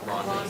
bonding.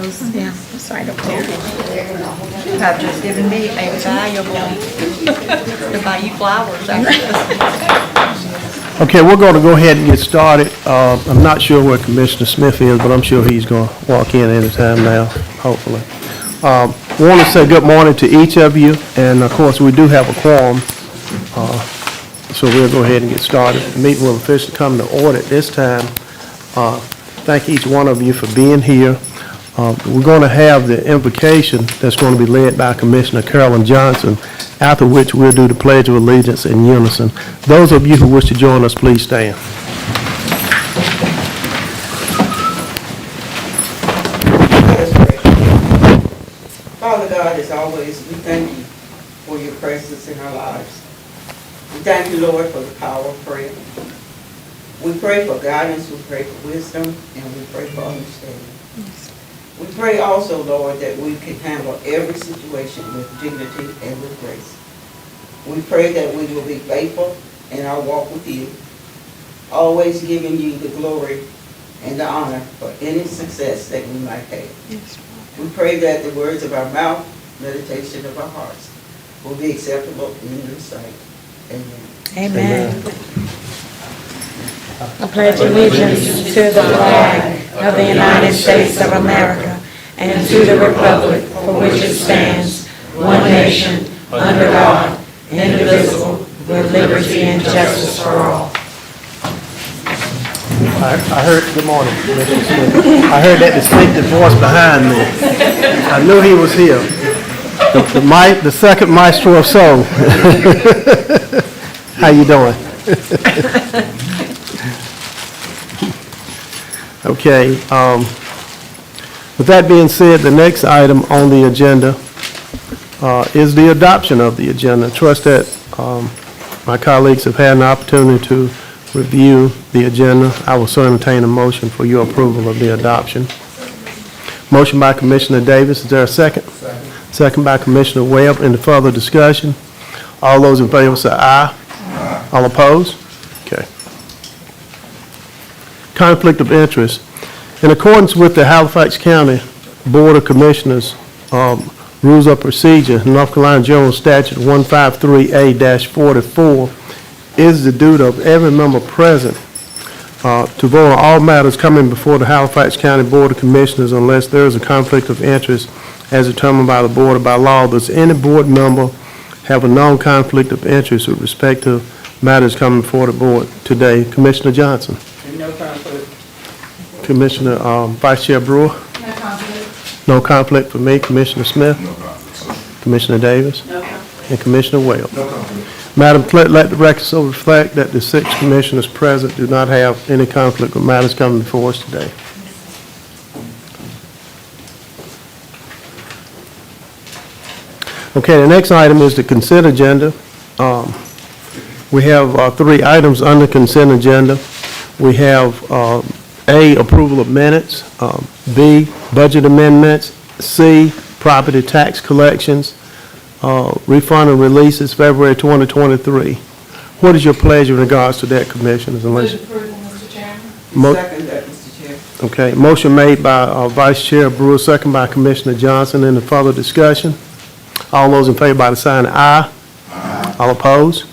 those, yeah, that's right up there. You have just given me a valuable to buy you flowers after this. Okay, we're going to go ahead and get started. I'm not sure where Commissioner Smith is, but I'm sure he's going to walk in anytime now, hopefully. Want to say good morning to each of you, and of course, we do have a quorum, so we'll go ahead and get started. The meeting will officially come to order at this time. Thank each one of you for being here. We're going to have the invocation that's going to be led by Commissioner Carolyn Johnson, after which we'll do the Pledge of Allegiance in unison. Those of you who wish to join us, please stand. Father God, as always, we thank you for your presence in our lives. We thank you, Lord, for the power of prayer. We pray for guidance, we pray for wisdom, and we pray for understanding. We pray also, Lord, that we can handle every situation with dignity and with grace. We pray that we will be faithful in our walk with you, always giving you the glory and the honor for any success that we might have. We pray that the words of our mouth, meditation of our hearts, will be acceptable in your sight. Amen. Amen. I pledge allegiance to the flag of the United States of America and to the republic for which it stands, one nation, under God, indivisible, with liberty and justice for all. I heard, good morning, Commissioner Smith. I heard that distinctive voice behind me. I knew he was here. The second maestro of soul. How you doing? Okay. With that being said, the next item on the agenda is the adoption of the agenda. I trust that my colleagues have had an opportunity to review the agenda. I will so entertain a motion for your approval of the adoption. Motion by Commissioner Davis. Is there a second? Second by Commissioner Webb. Any further discussion? All those in favor say aye. Aye. All opposed? Okay. Conflict of interest. In accordance with the Halifax County Board of Commissioners Rules of Procedure, North Carolina General Statute 153A-44, is the duty of every member present to vote on all matters coming before the Halifax County Board of Commissioners unless there is a conflict of interest as determined by the board or by law. Does any board member have a known conflict of interest with respect to matters coming before the board today? Commissioner Johnson. No conflict. Commissioner Vice Chair Brewer. No conflict. No conflict for me. Commissioner Smith. No conflict. Commissioner Davis. No conflict. And Commissioner Weld. No conflict. Madam Clerk, let the record so reflect that the 6 commissioners present do not have any conflict with matters coming before us today. Okay, the next item is the consent agenda. We have 3 items on the consent agenda. We have A, approval of minutes, B, budget amendments, C, property tax collections, refund and releases, February 2023. What is your pleasure in regards to that, Commissioners? Move approval, Mr. Chairman. Second that, Mr. Chair. Okay, motion made by Vice Chair Brewer, second by Commissioner Johnson. Any further discussion? All those in favor by the sign of aye. Aye. All opposed?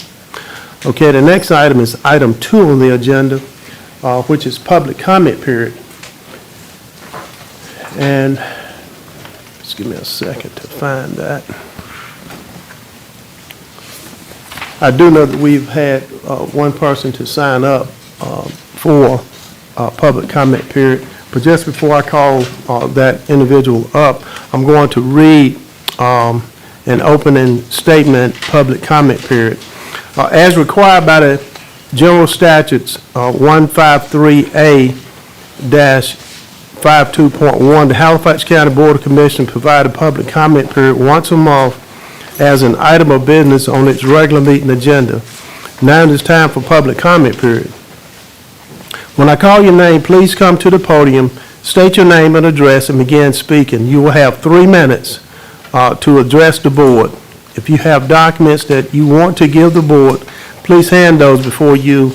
Okay, the next item is item 2 on the agenda, which is public comment period. And just give me a second to find that. I do know that we've had one person to sign up for public comment period, but just before I call that individual up, I'm going to read an opening statement public comment period. As required by the General Statutes 153A-52.1, the Halifax County Board of Commissioners provide a public comment period once a month as an item of business on its regular meeting agenda. Now it is time for public comment period. When I call your name, please come to the podium, state your name and address, and begin speaking. You will have 3 minutes to address the board. If you have documents that you want to give the board, please hand those before you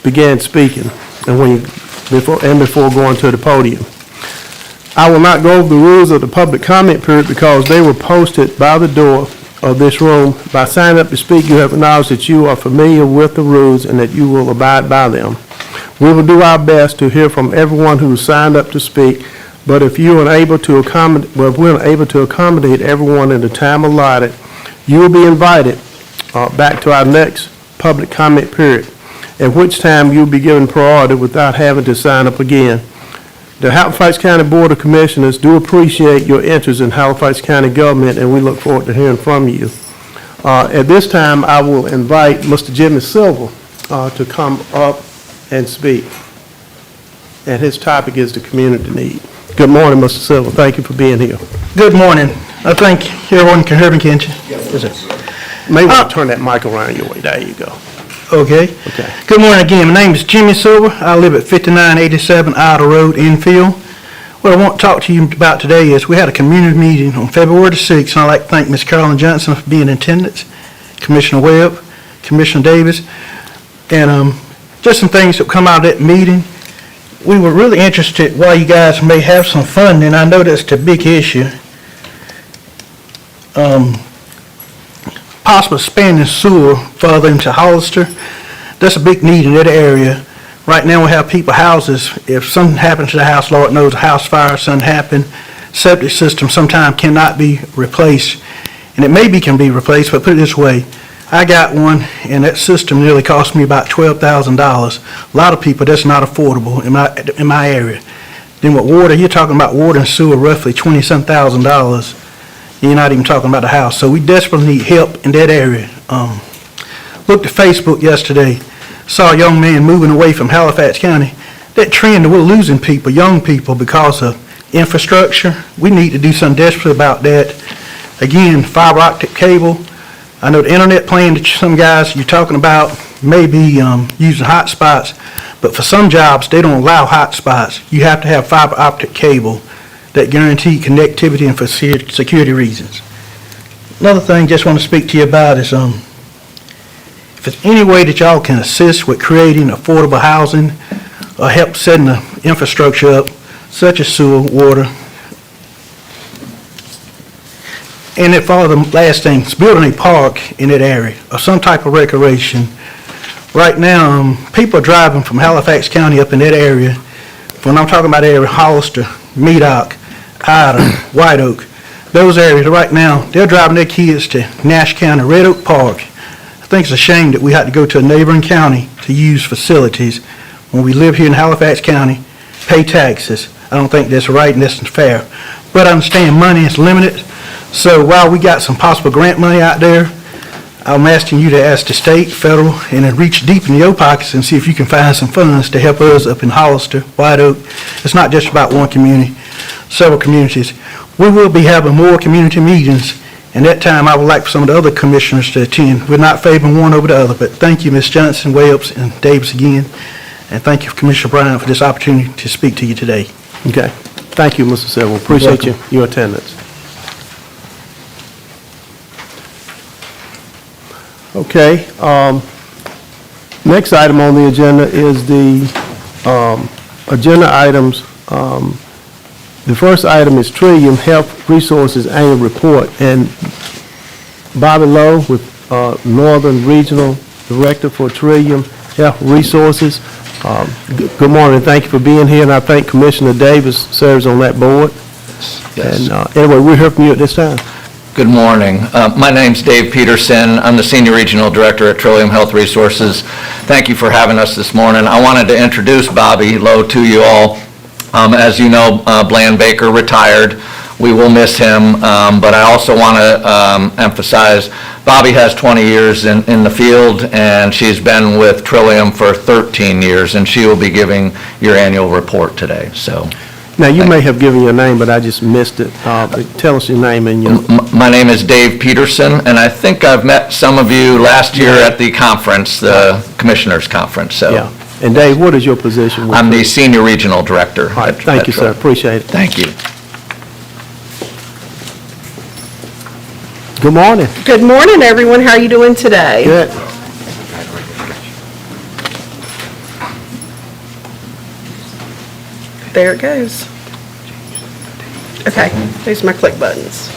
begin speaking and before going to the podium. I will not go over the rules of the public comment period because they were posted by the door of this room. By signing up to speak, you have acknowledged that you are familiar with the rules and that you will abide by them. We will do our best to hear from everyone who signed up to speak, but if you are unable to accommodate, well, if we're unable to accommodate everyone in the time allotted, you will be invited back to our next public comment period, at which time you'll be given priority without having to sign up again. The Halifax County Board of Commissioners do appreciate your interest in Halifax County government, and we look forward to hearing from you. At this time, I will invite Mr. Jimmy Silver to come up and speak. And his topic is the community need. Good morning, Mr. Silver. Thank you for being here. Good morning. I think everyone can hear me, can't you? Yes, sir. Maybe I'll turn that mic around your way. There you go. Okay. Okay. Good morning again. My name is Jimmy Silver. I live at 5987 Idle Road, Enfield. What I want to talk to you about today is we had a community meeting on February the 6th, and I'd like to thank Ms. Carolyn Johnson for being in attendance, Commissioner Webb, Commissioner Davis, and just some things that come out of that meeting. We were really interested why you guys may have some funding. I know that's a big issue. Possible expanding sewer further into Hollister. That's a big need in that area. Right now we have people houses, if something happens to the house, Lord knows, a house fire, something happened, septic system sometimes cannot be replaced. And it maybe can be replaced, but put it this way, I got one and that system nearly cost me about $12,000. A lot of people, that's not affordable in my area. Then with water, you're talking about water and sewer roughly $20-some thousand. You're not even talking about a house. So we desperately need help in that area. Looked at Facebook yesterday, saw a young man moving away from Halifax County. That trend that we're losing people, young people, because of infrastructure, we need to do something desperately about that. Again, fiber optic cable. I know the internet plan that some guys you're talking about may be using hotspots, but for some jobs, they don't allow hotspots. You have to have fiber optic cable that guarantee connectivity and for security reasons. Another thing just want to speak to you about is if there's any way that y'all can assist with creating affordable housing or help setting the infrastructure up, such as sewer, water. And then follow the last thing, is building a park in that area or some type of recreation. Right now, people are driving from Halifax County up in that area. When I'm talking about area, Hollister, Medoc, Ida, White Oak, those areas right now, they're driving their kids to Nash County, Red Oak Park. I think it's a shame that we had to go to a neighboring county to use facilities when we live here in Halifax County, pay taxes. I don't think that's right and that's fair. But I understand money is limited. So while we got some possible grant money out there, I'm asking you to ask the state, federal, and then reach deep in your pockets and see if you can find some funds to help us up in Hollister, White Oak. It's not just about one community, several communities. We will be having more community meetings, and that time I would like for some of the other commissioners to attend. We're not favoring one over the other, but thank you, Ms. Johnson, Wales, and Davis again, and thank you, Commissioner Bryan, for this opportunity to speak to you today. Okay. Thank you, Mr. Silver. Appreciate your attendance. Okay, next item on the agenda is the agenda items. The first item is Trillium Health Resources Annual Report, and Bobby Lowe with Northern Regional Director for Trillium Health Resources. Good morning, thank you for being here, and I think Commissioner Davis serves on that board. Yes. And anyway, we'll hear from you at this time. Good morning. My name's Dave Peterson. I'm the Senior Regional Director at Trillium Health Resources. Thank you for having us this morning. I wanted to introduce Bobby Lowe to you all. As you know, Bland Baker retired. We will miss him, but I also want to emphasize Bobby has 20 years in the field, and she's been with Trillium for 13 years, and she will be giving your annual report today. So. Now, you may have given your name, but I just missed it. Tell us your name and your... My name is Dave Peterson, and I think I've met some of you last year at the conference, the Commissioners Conference, so. Yeah. And Dave, what is your position? With I'm the Senior Regional Director. All right, thank you, sir. Appreciate it. Thank you. Good morning. Good morning, everyone. How are you doing today? Good. There it goes. Okay, those are my click buttons.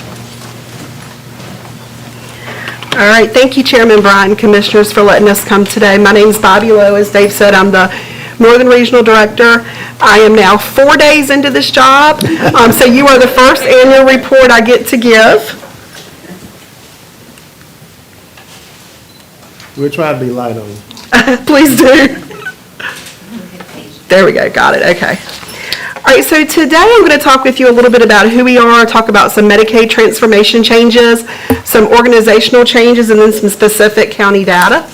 All right, thank you, Chairman Bryant and Commissioners, for letting us come today. My name is Bobby Lowe. As Dave said, I'm the Northern Regional Director. I am now 4 days into this job, so you are the first annual report I get to give. We'll try to be light on you. Please do. There we go, got it, okay. All right, so today I'm going to talk with you a little bit about who we are, talk about some Medicaid transformation changes, some organizational changes, and then some specific county data.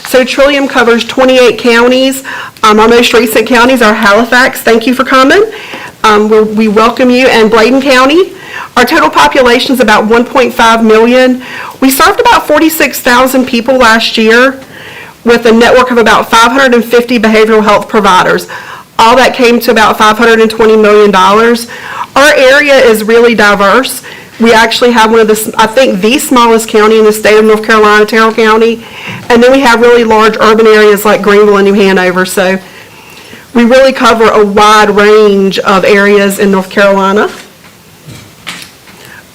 So Trillium covers 28 counties. Our most recent counties are Halifax, thank you for coming. We welcome you, and Bladen County. Our total population is about 1.5 million. We served about 46,000 people last year with a network of about 550 behavioral health providers. All that came to about $520 million. Our area is really diverse. We actually have one of the, I think, the smallest county in the state of North Carolina, Terrell County. And then we have really large urban areas like Greenville and New Hanover. So we really cover a wide range of areas in North Carolina.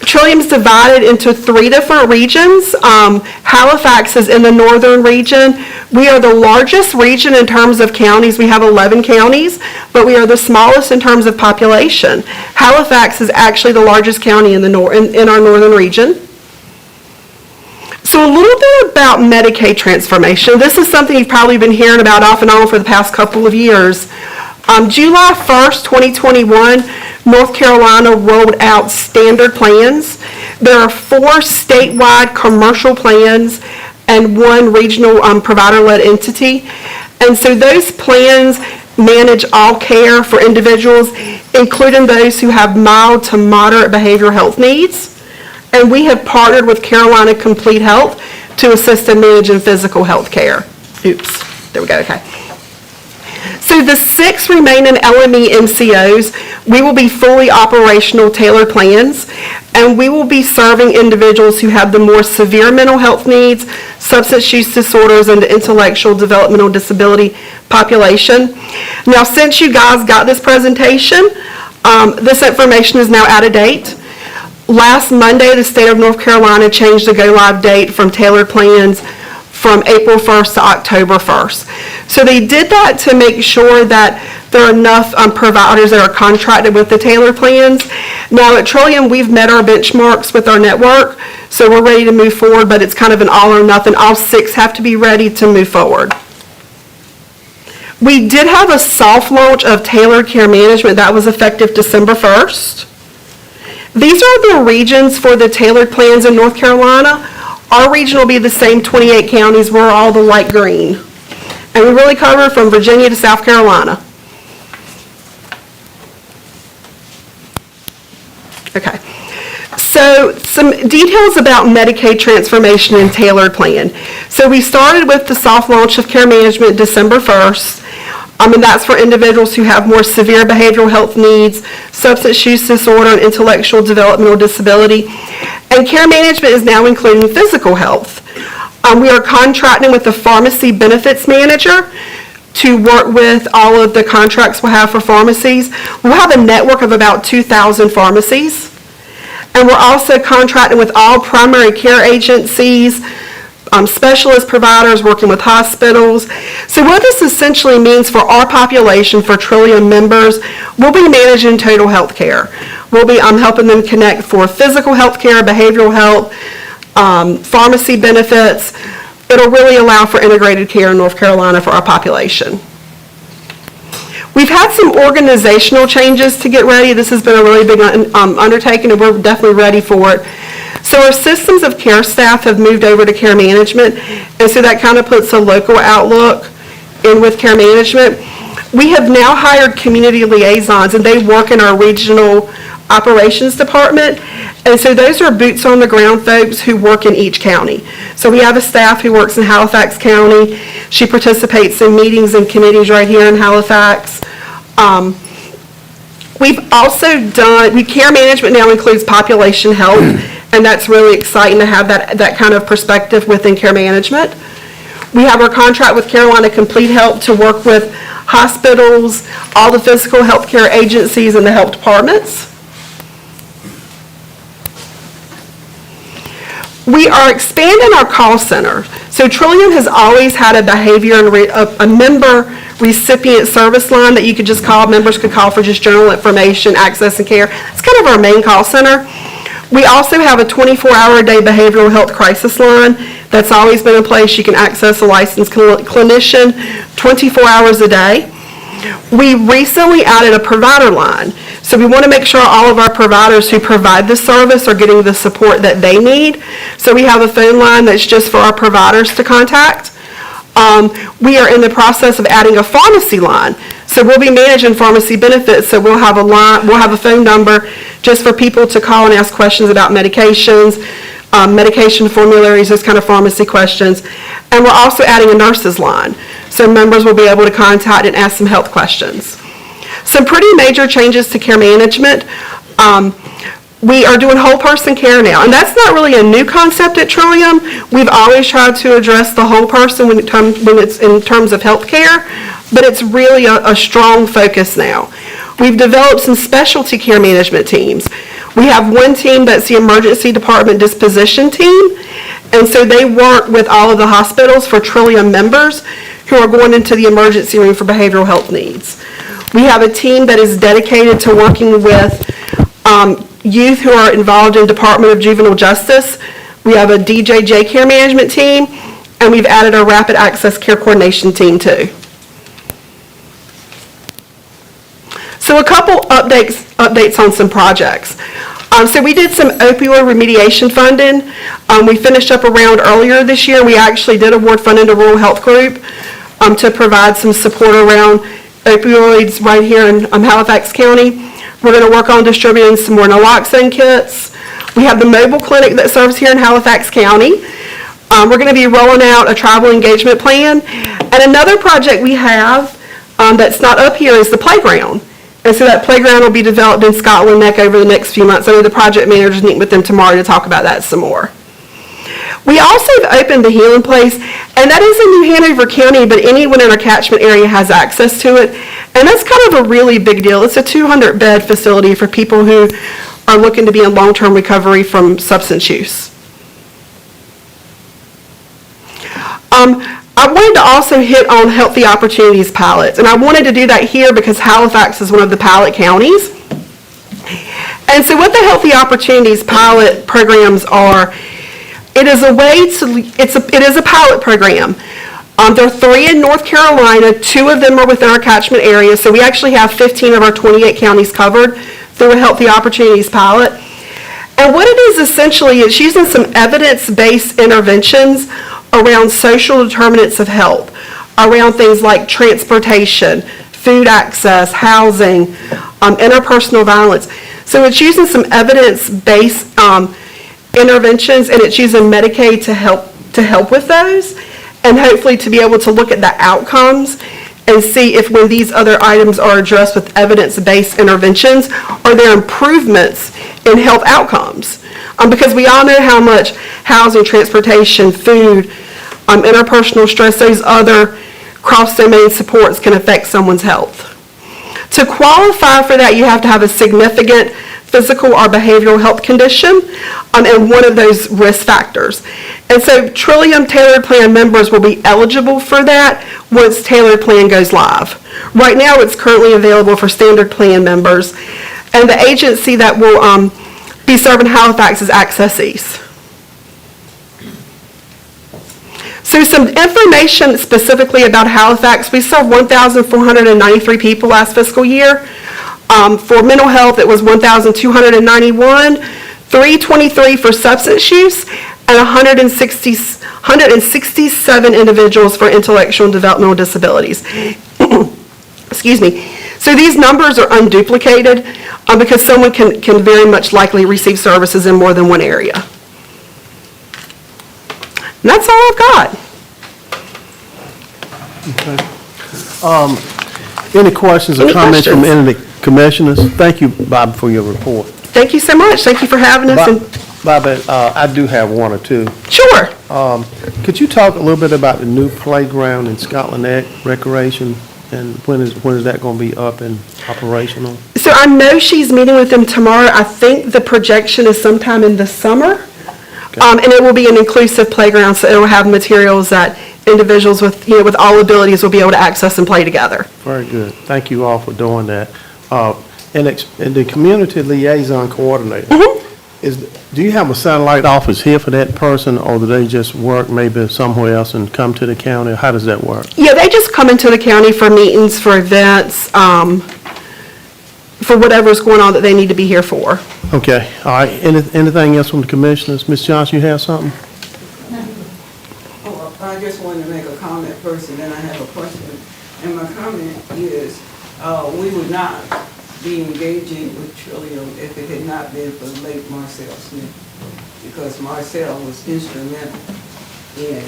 Trillium's divided into 3 different regions. Halifax is in the northern region. We are the largest region in terms of counties. We have 11 counties, but we are the smallest in terms of population. Halifax is actually the largest county in our northern region. So a little bit about Medicaid transformation. This is something you've probably been hearing about off and on for the past couple of years. July 1st, 2021, North Carolina rolled out standard plans. There are 4 statewide commercial plans and 1 regional provider-led entity. And so those plans manage all care for individuals, including those who have mild to moderate behavioral health needs. And we have partnered with Carolina Complete Health to assist in managing physical health care. Oops, there we go, okay. So the 6 remaining LME MCOs, we will be fully operational tailored plans, and we will be serving individuals who have the more severe mental health needs, substance use disorders, and the intellectual developmental disability population. Now, since you guys got this presentation, this information is now out of date. Last Monday, the state of North Carolina changed the go-live date from tailored plans from April 1st to October 1st. So they did that to make sure that there are enough providers that are contracted with the tailored plans. Now at Trillium, we've met our benchmarks with our network, so we're ready to move forward, but it's kind of an all or nothing. All 6 have to be ready to move forward. We did have a soft launch of tailored care management that was effective December 1st. These are the regions for the tailored plans in North Carolina. Our region will be the same 28 counties. We're all the light green. And we really cover from Virginia to South Carolina. Okay. So some details about Medicaid transformation and tailored plan. So we started with the soft launch of care management December 1st. And that's for individuals who have more severe behavioral health needs, substance use disorder, and intellectual developmental disability. And care management is now including physical health. We are contracting with the pharmacy benefits manager to work with all of the contracts we'll have for pharmacies. We'll have a network of about 2,000 pharmacies. And we're also contracting with all primary care agencies, specialist providers working with hospitals. So what this essentially means for our population, for Trillium members, we'll be managing total health care. We'll be helping them connect for physical health care, behavioral health, pharmacy benefits. It'll really allow for integrated care in North Carolina for our population. We've had some organizational changes to get ready. This has been a really big undertaking, and we're definitely ready for it. So our systems of care staff have moved over to care management, and so that kind of puts a local outlook in with care management. We have now hired community liaisons, and they work in our regional operations department, and so those are boots on the ground folks who work in each county. So we have a staff who works in Halifax County. She participates in meetings and committees right here in Halifax. We've also done, care management now includes population health, and that's really exciting to have that kind of perspective within care management. We have our contract with Carolina Complete Health to work with hospitals, all the physical health care agencies, and the health departments. We are expanding our call center. So Trillium has always had a behavior and a member recipient service line that you could just call. Members could call for just general information, access, and care. It's kind of our main call center. We also have a 24-hour-a-day behavioral health crisis line that's always been in place. You can access a licensed clinician 24 hours a day. We recently added a provider line. So we want to make sure all of our providers who provide this service are getting the support that they need. So we have a phone line that's just for our providers to contact. We are in the process of adding a pharmacy line. So we'll be managing pharmacy benefits, so we'll have a line, we'll have a phone number just for people to call and ask questions about medications, medication formularies, those kind of pharmacy questions. And we're also adding a nurses line, so members will be able to contact and ask some health questions. Some pretty major changes to care management. We are doing whole person care now, and that's not really a new concept at Trillium. We've always tried to address the whole person when it's in terms of health care, but it's really a strong focus now. We've developed some specialty care management teams. We have one team that's the emergency department disposition team, and so they work with all of the hospitals for Trillium members who are going into the emergency room for behavioral health needs. We have a team that is dedicated to working with youth who are involved in Department of Juvenile Justice. We have a DJJ care management team, and we've added a rapid access care coordination team too. So a couple updates on some projects. So we did some opioid remediation funding. We finished up a round earlier this year. We actually did award funding to Rural Health Group to provide some support around opioids right here in Halifax County. We're going to work on distributing some more naloxone kits. We have the mobile clinic that serves here in Halifax County. We're going to be rolling out a tribal engagement plan. And another project we have that's not up here is the playground. And so that playground will be developed in Scotland Neck over the next few months. I know the project manager's meeting with them tomorrow to talk about that some more. We also have opened the Healing Place, and that is in New Hanover County, but anyone in our catchment area has access to it. And that's kind of a really big deal. It's a 200-bed facility for people who are looking to be in long-term recovery from substance use. I wanted to also hit on Healthy Opportunities pilots, and I wanted to do that here because Halifax is one of the pilot counties. And so what the Healthy Opportunities pilot programs are, it is a way to, it is a pilot program. There are 3 in North Carolina, 2 of them are within our catchment area, so we actually have 15 of our 28 counties covered through a Healthy Opportunities pilot. And what it is essentially, it's using some evidence-based interventions around social determinants of health, around things like transportation, food access, housing, interpersonal violence. So it's using some evidence-based interventions, and it's using Medicaid to help with those, and hopefully to be able to look at the outcomes and see if when these other items are addressed with evidence-based interventions, are there improvements in health outcomes? Because we all know how much housing, transportation, food, interpersonal stress, those other cross-domain supports can affect someone's health. To qualify for that, you have to have a significant physical or behavioral health condition, and one of those risk factors. And so Trillium Tailored Plan members will be eligible for that once Tailored Plan goes live. Right now, it's currently available for Standard Plan members, and the agency that will be serving Halifax is Access East. So some information specifically about Halifax. We served 1,493 people last fiscal year. For mental health, it was 1,291, 323 for substance use, and 167 individuals for intellectual and developmental disabilities. Excuse me. So these numbers are unduplicated because someone can very much likely receive services in more than one area. And that's all I've got. Okay. Any questions or comments from any of the commissioners? Thank you, Bob, for your report. Thank you so much. Thank you for having us. Bob, I do have one or two. Sure. Could you talk a little bit about the new playground in Scotland Neck Recreation, and when is that going to be up and operational? So I know she's meeting with them tomorrow. I think the projection is sometime in the summer. Okay. And it will be an inclusive playground, so it will have materials that individuals with, with all abilities will be able to access and play together. Very good. Thank you all for doing that. And the community liaison coordinator, do you have a satellite office here for that person, or do they just work maybe somewhere else and come to the county? How does that work? Yeah, they just come into the county for meetings, for events, for whatever's going on that they need to be here for. Okay, all right. Anything else from the commissioners? Ms. Johnson, you have something? Oh, I just wanted to make a comment first, and then I have a question. And my comment is, we would not be engaging with Trillium if it had not been for the late Marcel Smith, because Marcel was instrumental in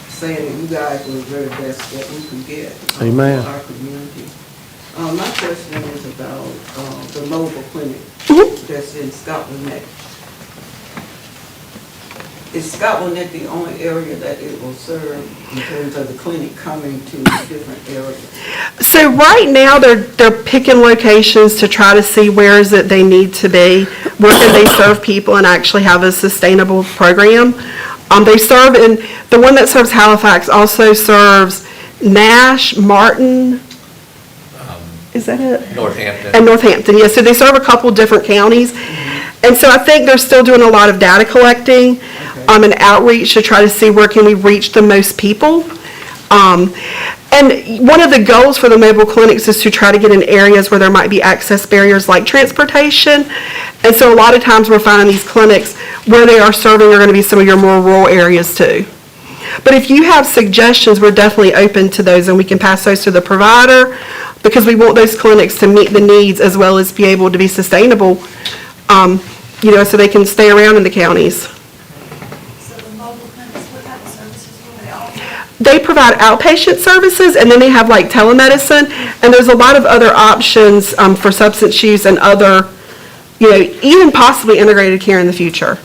saying that you guys were the very best that we could get Amen. for our community. My question is about the mobile clinic that's in Scotland Neck. Is Scotland Neck the only area that it will serve in terms of the clinic coming to different areas? So right now, they're picking locations to try to see where is it they need to be, where can they serve people and actually have a sustainable program. They serve the one that serves Halifax also serves Nash, Martin, is that it? Northampton. And Northampton, yes. So they serve a couple different counties. And so I think they're still doing a lot of data collecting and outreach to try to see where can we reach the most people. And one of the goals for the mobile clinics is to try to get in areas where there might be access barriers like transportation. And so a lot of times we're finding these clinics where they are serving are going to be some of your more rural areas too. But if you have suggestions, we're definitely open to those, and we can pass those to the provider, because we want those clinics to meet the needs as well as be able to be sustainable, so they can stay around in the counties. So the mobile clinics, what type of services will they offer? They provide outpatient services, and then they have like telemedicine, and there's a lot of other options for substance use and other, even possibly integrated care in the future.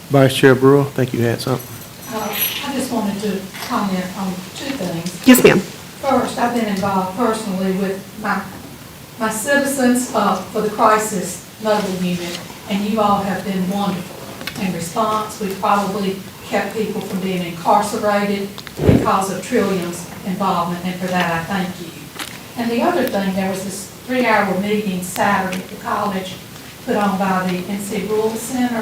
Vice Chair Brewer, I think you had something. I just wanted to comment on two things. Yes, ma'am. First, I've been involved personally with my Citizens for the Crisis Mobile Unit, and you all have been wonderful in response. We've probably kept people from being incarcerated because of Trillium's involvement, and for that I thank you. And the other thing, there was this 3-hour meeting Saturday at the college put on by the NC Rural Center.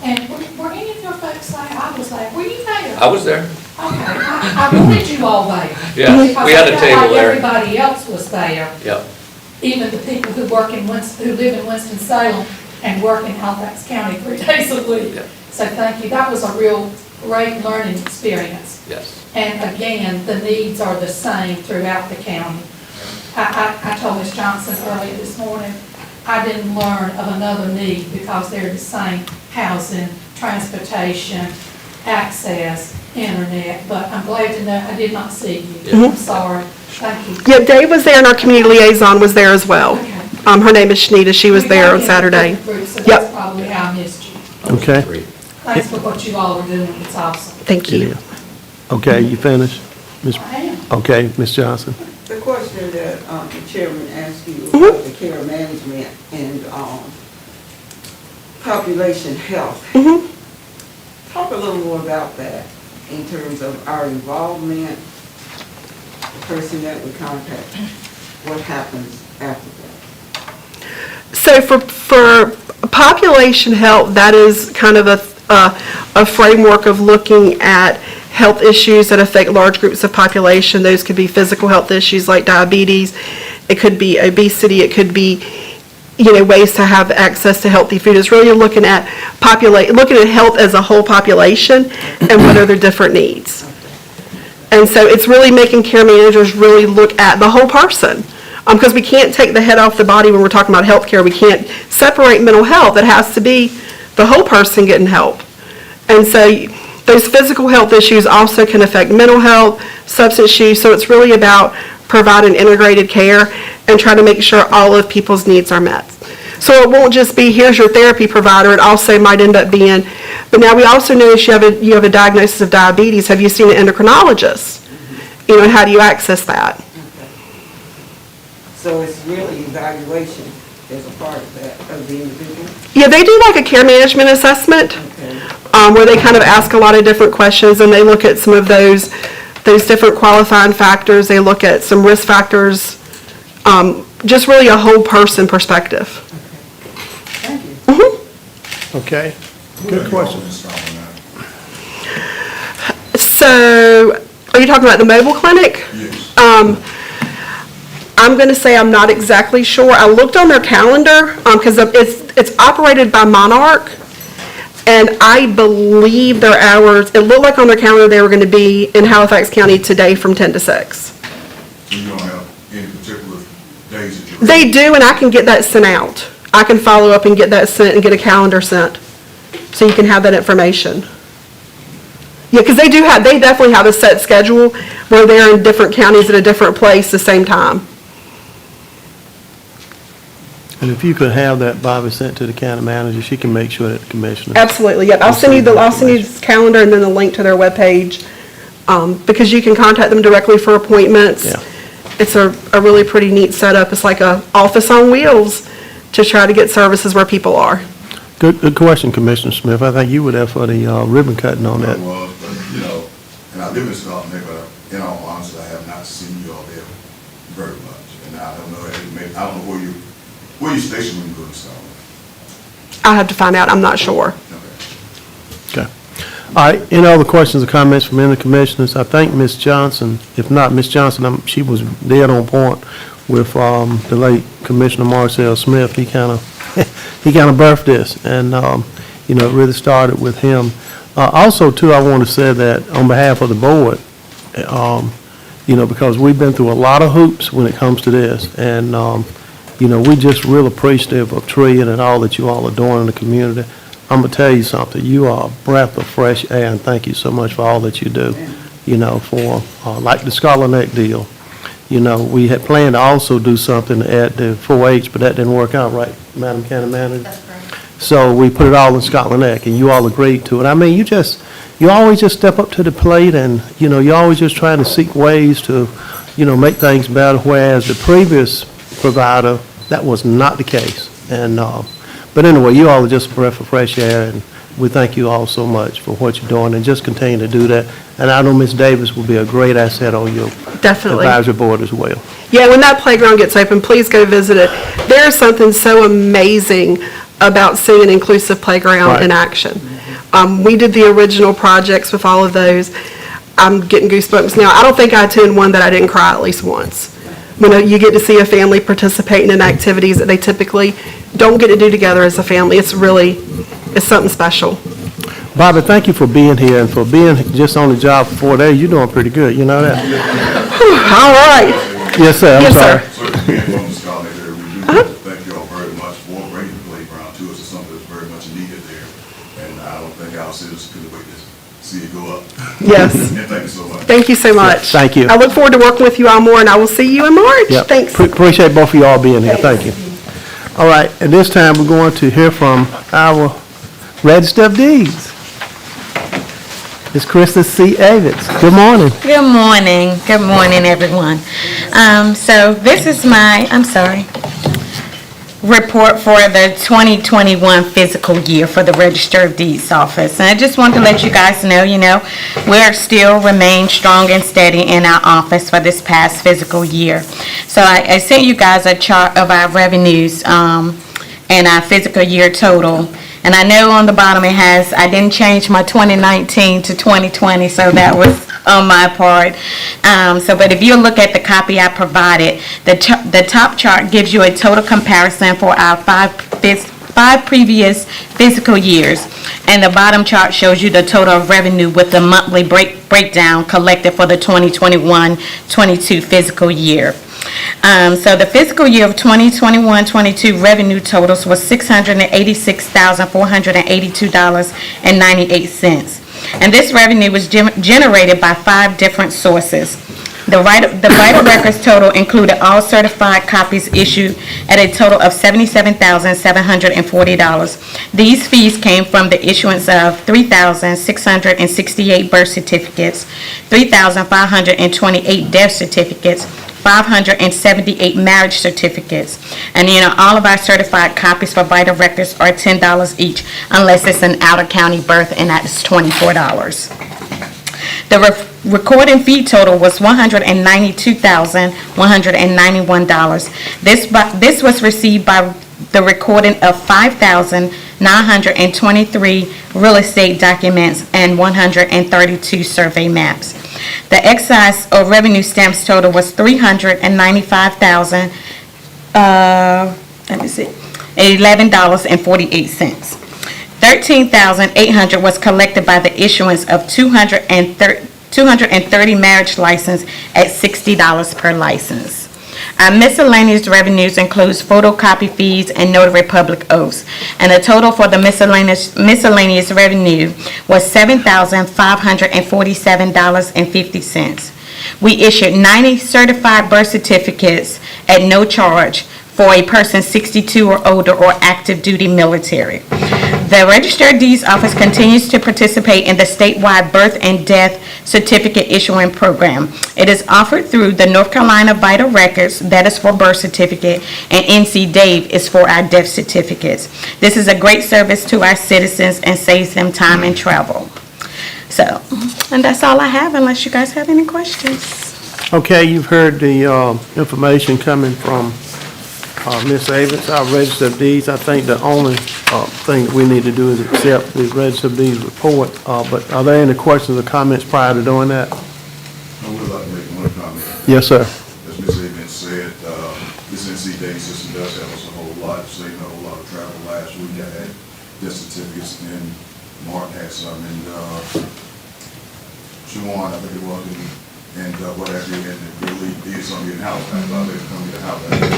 And were any of your folks there? I was there. Were you there? I was there. Okay, I wanted you all there. Yeah, Because we had I a felt table like there. everybody else was there, Yep. even the people who live in Winston-Salem and work in Halifax County 3 days a week. Yep. So thank you. That was a real great learning experience. Yes. And again, the needs are the same throughout the county. I told Ms. Johnson earlier this morning, I didn't learn of another need because they're the same: housing, transportation, access, internet. But I'm glad to know I did not see you. I'm sorry. Thank you. Yeah, Dave was there, and our community liaison was there as well. Okay. Her name is Shanita. She was We there got on in a Saturday. good group, So Yep. that's probably how I missed you. Okay. Thanks for what you all are doing. It's awesome. Thank you. Okay, you finished? I am. Okay, Ms. Johnson. The question that the chairman asked you about the care management and population health. Talk a little more about that in terms of our involvement, the person that we contact, what happens after that. So for population health, that is kind of a framework of looking at health issues that affect large groups of population. Those could be physical health issues like diabetes. It could be obesity. It could be, ways to have access to healthy food. It's really looking at health as a whole population and what are their different needs. And so it's really making care managers really look at the whole person. Because we can't take the head off the body when we're talking about health care. We can't separate mental health. It has to be the whole person getting help. And so those physical health issues also can affect mental health, substance use. So it's really about providing integrated care and trying to make sure all of people's needs are met. So it won't just be, here's your therapy provider. It also might end up being, but now we also notice you have a diagnosis of diabetes. Have you seen an endocrinologist? And how do you access that? So it's really evaluation as a part of that, of the individual? Yeah, they do like a care management assessment, where they kind of ask a lot of different questions, and they look at some of those different qualifying factors. They look at some risk factors, just really a whole person perspective. Thank you. Okay, good question. So, are you talking about the mobile clinic? Yes. I'm going to say I'm not exactly sure. I looked on their calendar, because it's operated by Monarch, and I believe their hours, it looked like on their calendar they were going to be in Halifax County today from 10 to 6. You don't have any particular days that you're... They do, and I can get that sent out. I can follow up and get that sent and get a calendar sent, so you can have that information. Yeah, because they definitely have a set schedule where they're in different counties at a different place the same time. And if you could have that, Bobby, sent to the county manager, she can make sure that the commissioner. Absolutely, yep. I'll send you this calendar and then the link to their webpage, because you can contact them directly for appointments. Yeah. It's a really pretty neat setup. It's like a office on wheels to try to get services where people are. Good question, Commissioner Smith. I think you were there for the ribbon cutting on I that. was, but, and I live in Scotland, but in all honesty, I have not seen you all there very much. And I don't know, I don't know where you stationed when you go to Scotland. I have to find out, I'm not sure. Okay. Okay. All right, any other questions or comments from any of the commissioners? I think Ms. Johnson, if not Ms. Johnson, she was dead on point with the late Commissioner Marcel Smith. He kind of birthed this, and, it really started with him. Also, too, I want to say that on behalf of the board, because we've been through a lot of hoops when it comes to this, and, we just real appreciative of Trian and all that you all are doing in the community. I'm going to tell you something. You are a breath of fresh air, and thank you so much for all that you do, for, like the Scarlet Neck deal. We had planned to also do something at the 4-H, but that didn't work out, right, Madam County Manager? That's correct. So we put it all in Scotland Neck, and you all agreed to it. I mean, you always just step up to the plate, and, you're always just trying to seek ways to, make things better, whereas the previous provider, that was not the case. And, but anyway, you all are just a breath of fresh air, and we thank you all so much for what you're doing, and just continue to do that. And I know Ms. Davis will be a great asset on your Definitely. advisory board as well. Yeah, when that playground gets open, please go visit it. There's something so amazing about seeing an inclusive playground Right. in action. We did the original projects with all of those. I'm getting goosebumps now. I don't think I attended one that I didn't cry at least once. When you get to see a family participating in activities that they typically don't get to do together as a family, it's something special. Bobby, thank you for being here, and for being just on the job for 4 days. You're doing pretty good, you know that? All right. Yes, sir, I'm Yes, sorry. sir. So, being from the Scotland area, we do thank you all very much for bringing the playground to us. It's something that's very much needed there. And I don't think our citizens could wait to see it go up. Yes. And thank you so much. Thank you so much. Thank you. I look forward to working with you all more, and I will see you in March. Yep. Thanks. Appreciate both of you all being here. Thank you. All right, at this time, we're going to hear from our Register of Deeds. Ms. Krista C. Avitz. Good morning. Good morning. Good morning, everyone. So this is my, report for the 2021 fiscal year for the Register of Deeds office. And I just want to let you guys know, we're still remain strong and steady in our office for this past fiscal year. So I sent you guys a chart of our revenues and our fiscal year total. And I know on the bottom it has, I didn't change my 2019 to 2020, so that was on my part. But if you look at the copy I provided, the top chart gives you a total comparison for our five previous fiscal years. And the bottom chart shows you the total of revenue with the monthly breakdown collected for the 2021-22 fiscal year. So the fiscal year of 2021-22 revenue totals was $686,482.98. And this revenue was generated by 5 different sources. The vital records total included all certified copies issued at a total of $77,740. These fees came from the issuance of 3,668 birth certificates, 3,528 death certificates, 578 marriage certificates. And, all of our certified copies for vital records are $10 each, unless it's an out-of-county birth, and that's $24. The recording fee total was $192,191. This was received by the recording of 5,923 real estate documents and 132 survey maps. The excise or revenue stamps total was $395,000, $11.48. $13,800 was collected by the issuance of 230 marriage license at $60 per license. Our miscellaneous revenues includes photocopy fees and notary public oaths, and the total for the miscellaneous revenue was $7,547.50. We issued 90 certified birth certificates at no charge for a person 62 or older or active duty military. The Register of Deeds Office continues to participate in the statewide birth and death certificate issuing program. It is offered through the North Carolina Vital Records, that is for birth certificate, and NC DAVE is for our death certificates. This is a great service to our citizens and saves them time and travel. So, and that's all I have, unless you guys have any questions. Okay, you've heard the information coming from Ms. Avens, our Register of Deeds. I think the only thing that we need to do is accept the Register of Deeds report. But are there any questions or comments prior to doing that? I would like to make one comment. Yes, sir. As Ms. Avens said, this NC Day system does help us a whole lot, saving a whole lot of travel. Last week I had death certificates, and Mark had some, and Shawan, I think it was, and what have you, and it really did something in Halifax. I was able to come to Halifax, in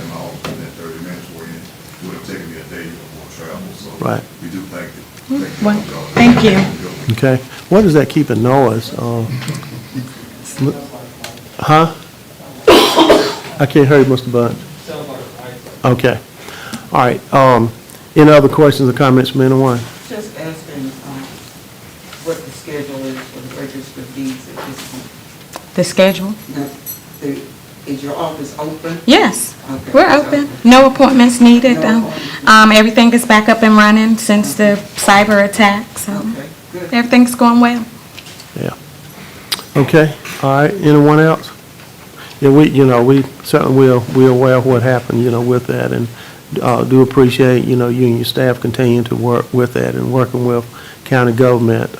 my office within 30 minutes, where it would have taken me a day or more travel. So Right. we do thank you. Well, thank you. Okay. What does that keep a noise? Huh? I can't hear you, Mr. Bunch. Okay. All right. Any other questions or comments from anyone? Just asking what the schedule is for the Register of Deeds at this point. The schedule? Is your office open? Yes, Okay, we're so- open. No appointments needed. No appointments. Everything is back up and running since the cyber attack, so Okay, good. everything's going well. Yeah. Okay. All right. Anyone else? Yeah, we certainly we're aware of what happened, with that, and do appreciate, you and your staff continuing to work with that and working with county government,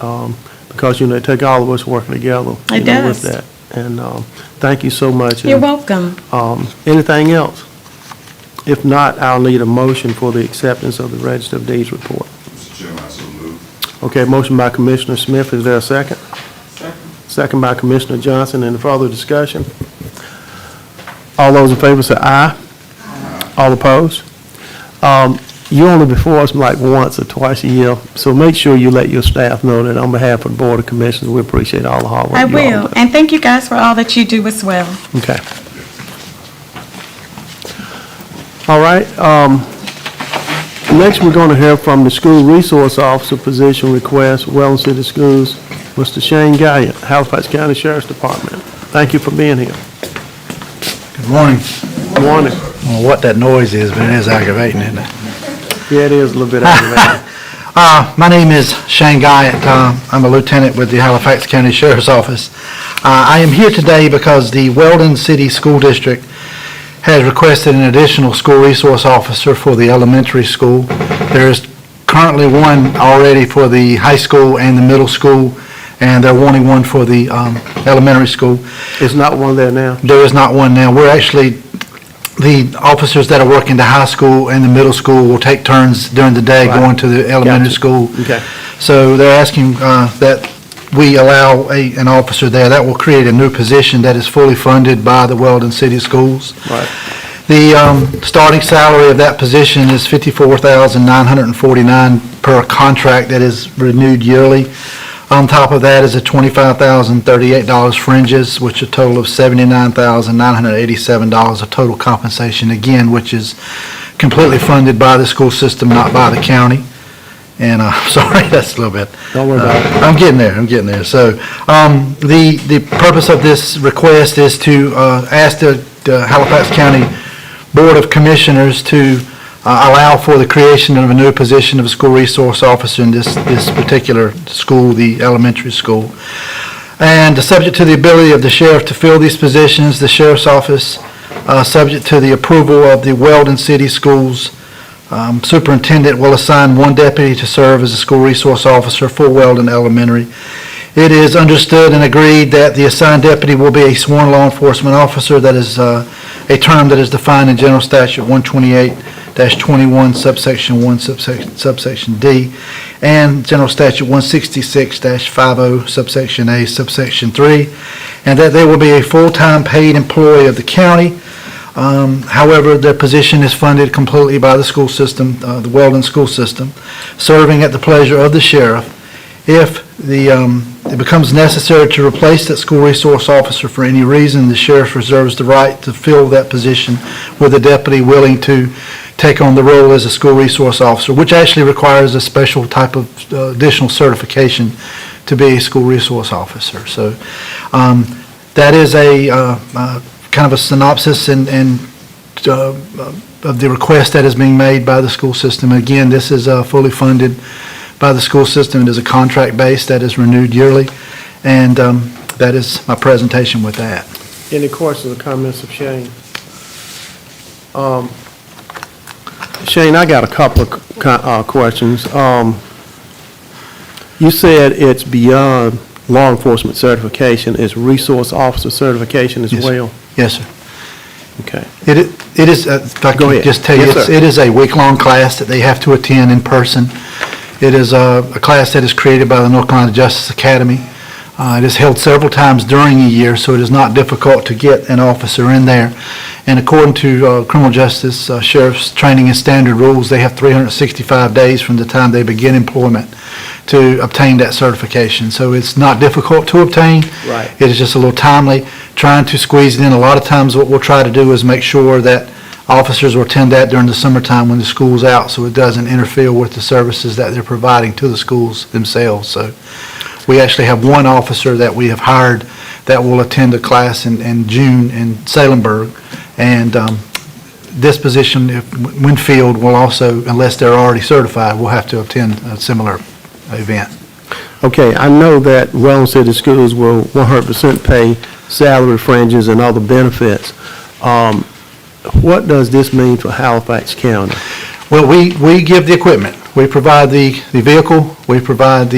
because, it take all of us working together. It With does. that. And thank you so much. You're And, welcome. anything else? If not, I'll need a motion for the acceptance of the Register of Deeds report. Mr. Chairman, I so move. Okay, motion by Commissioner Smith. Is there a second? Second. Second by Commissioner Johnson. Any further discussion? All those in favor say aye. All opposed? You only before us like once or twice a year, so make sure you let your staff know that on behalf of the Board of Commissioners, we appreciate all the hard work I you all will, do. and thank you guys for all that you do as well. Okay. All right, next we're going to hear from the School Resource Officer position request, Welland City Schools, Mr. Shane Gallion, Halifax County Sheriff's Department. Thank you for being here. Good morning. Good morning. I don't know what that noise is, but it is aggravating, isn't it? Yeah, it is a little bit aggravating. My name is Shane Guyett. I'm a lieutenant with the Halifax County Sheriff's Office. I am here today because the Weldon City School District has requested an additional school resource officer for the elementary school. There is currently one already for the high school and the middle school, and they're wanting one for the elementary school. It's not one there now. There is not one now. We're actually, the officers that are working the high school and the middle school will take turns during the day Right. going to the elementary Gotcha. school. Okay. So they're asking that we allow an officer there. That will create a new position that is fully funded by the Weldon City Schools. Right. The starting salary of that position is $54,949 per contract that is renewed yearly. On top of that is a $25,038 fringes, which a total of $79,987 of total compensation, again, which is completely funded by the school system, not by the county. And sorry, that's a little bit. Don't worry about it. I'm getting there. So the purpose of this request is to ask the Halifax County Board of Commissioners to allow for the creation of a new position of a school resource officer in this particular school, the elementary school. And subject to the ability of the sheriff to fill these positions, the sheriff's office, subject to the approval of the Weldon City Schools superintendent, will assign one deputy to serve as a school resource officer for Weldon Elementary. It is understood and agreed that the assigned deputy will be a sworn law enforcement officer. That is a term that is defined in General Statute 128-21, subsection 1, subsection D, and General Statute 166-50, subsection A, subsection 3, and that they will be a full-time paid employee of the county. However, their position is funded completely by the school system, the Weldon school system, serving at the pleasure of the sheriff. If it becomes necessary to replace that school resource officer for any reason, the sheriff reserves the right to fill that position with a deputy willing to take on the role as a school resource officer, which actually requires a special type of additional certification to be a school resource officer. So that is a kind of a synopsis and of the request that is being made by the school system. Again, this is fully funded by the school system. It is a contract base that is renewed yearly, and that is my presentation with that. Any questions or comments of Shane? Shane, I got a couple of questions. You said it's beyond law enforcement certification, it's resource officer certification as Yes, sir. well? Yes, sir. Okay. It is, if I Go can ahead. just tell you, Yes, sir. it is a week-long class that they have to attend in person. It is a class that is created by the North Carolina Justice Academy. It is held several times during a year, so it is not difficult to get an officer in there. And according to criminal justice, sheriff's training and standard rules, they have 365 days from the time they begin employment to obtain that certification. So it's not difficult to obtain. Right. It is just a little timely, trying to squeeze it in. A lot of times what we'll try to do is make sure that officers will attend that during the summertime when the school's out, so it doesn't interfere with the services that they're providing to the schools themselves. So we actually have one officer that we have hired that will attend a class in June in Salemburg. And this position, when filled, will also, unless they're already certified, will have to attend a similar event. Okay, I know that Weldon City Schools will 100% pay salary fringes and other benefits. What does this mean for Halifax County? Well, we give the equipment. We provide the vehicle, we provide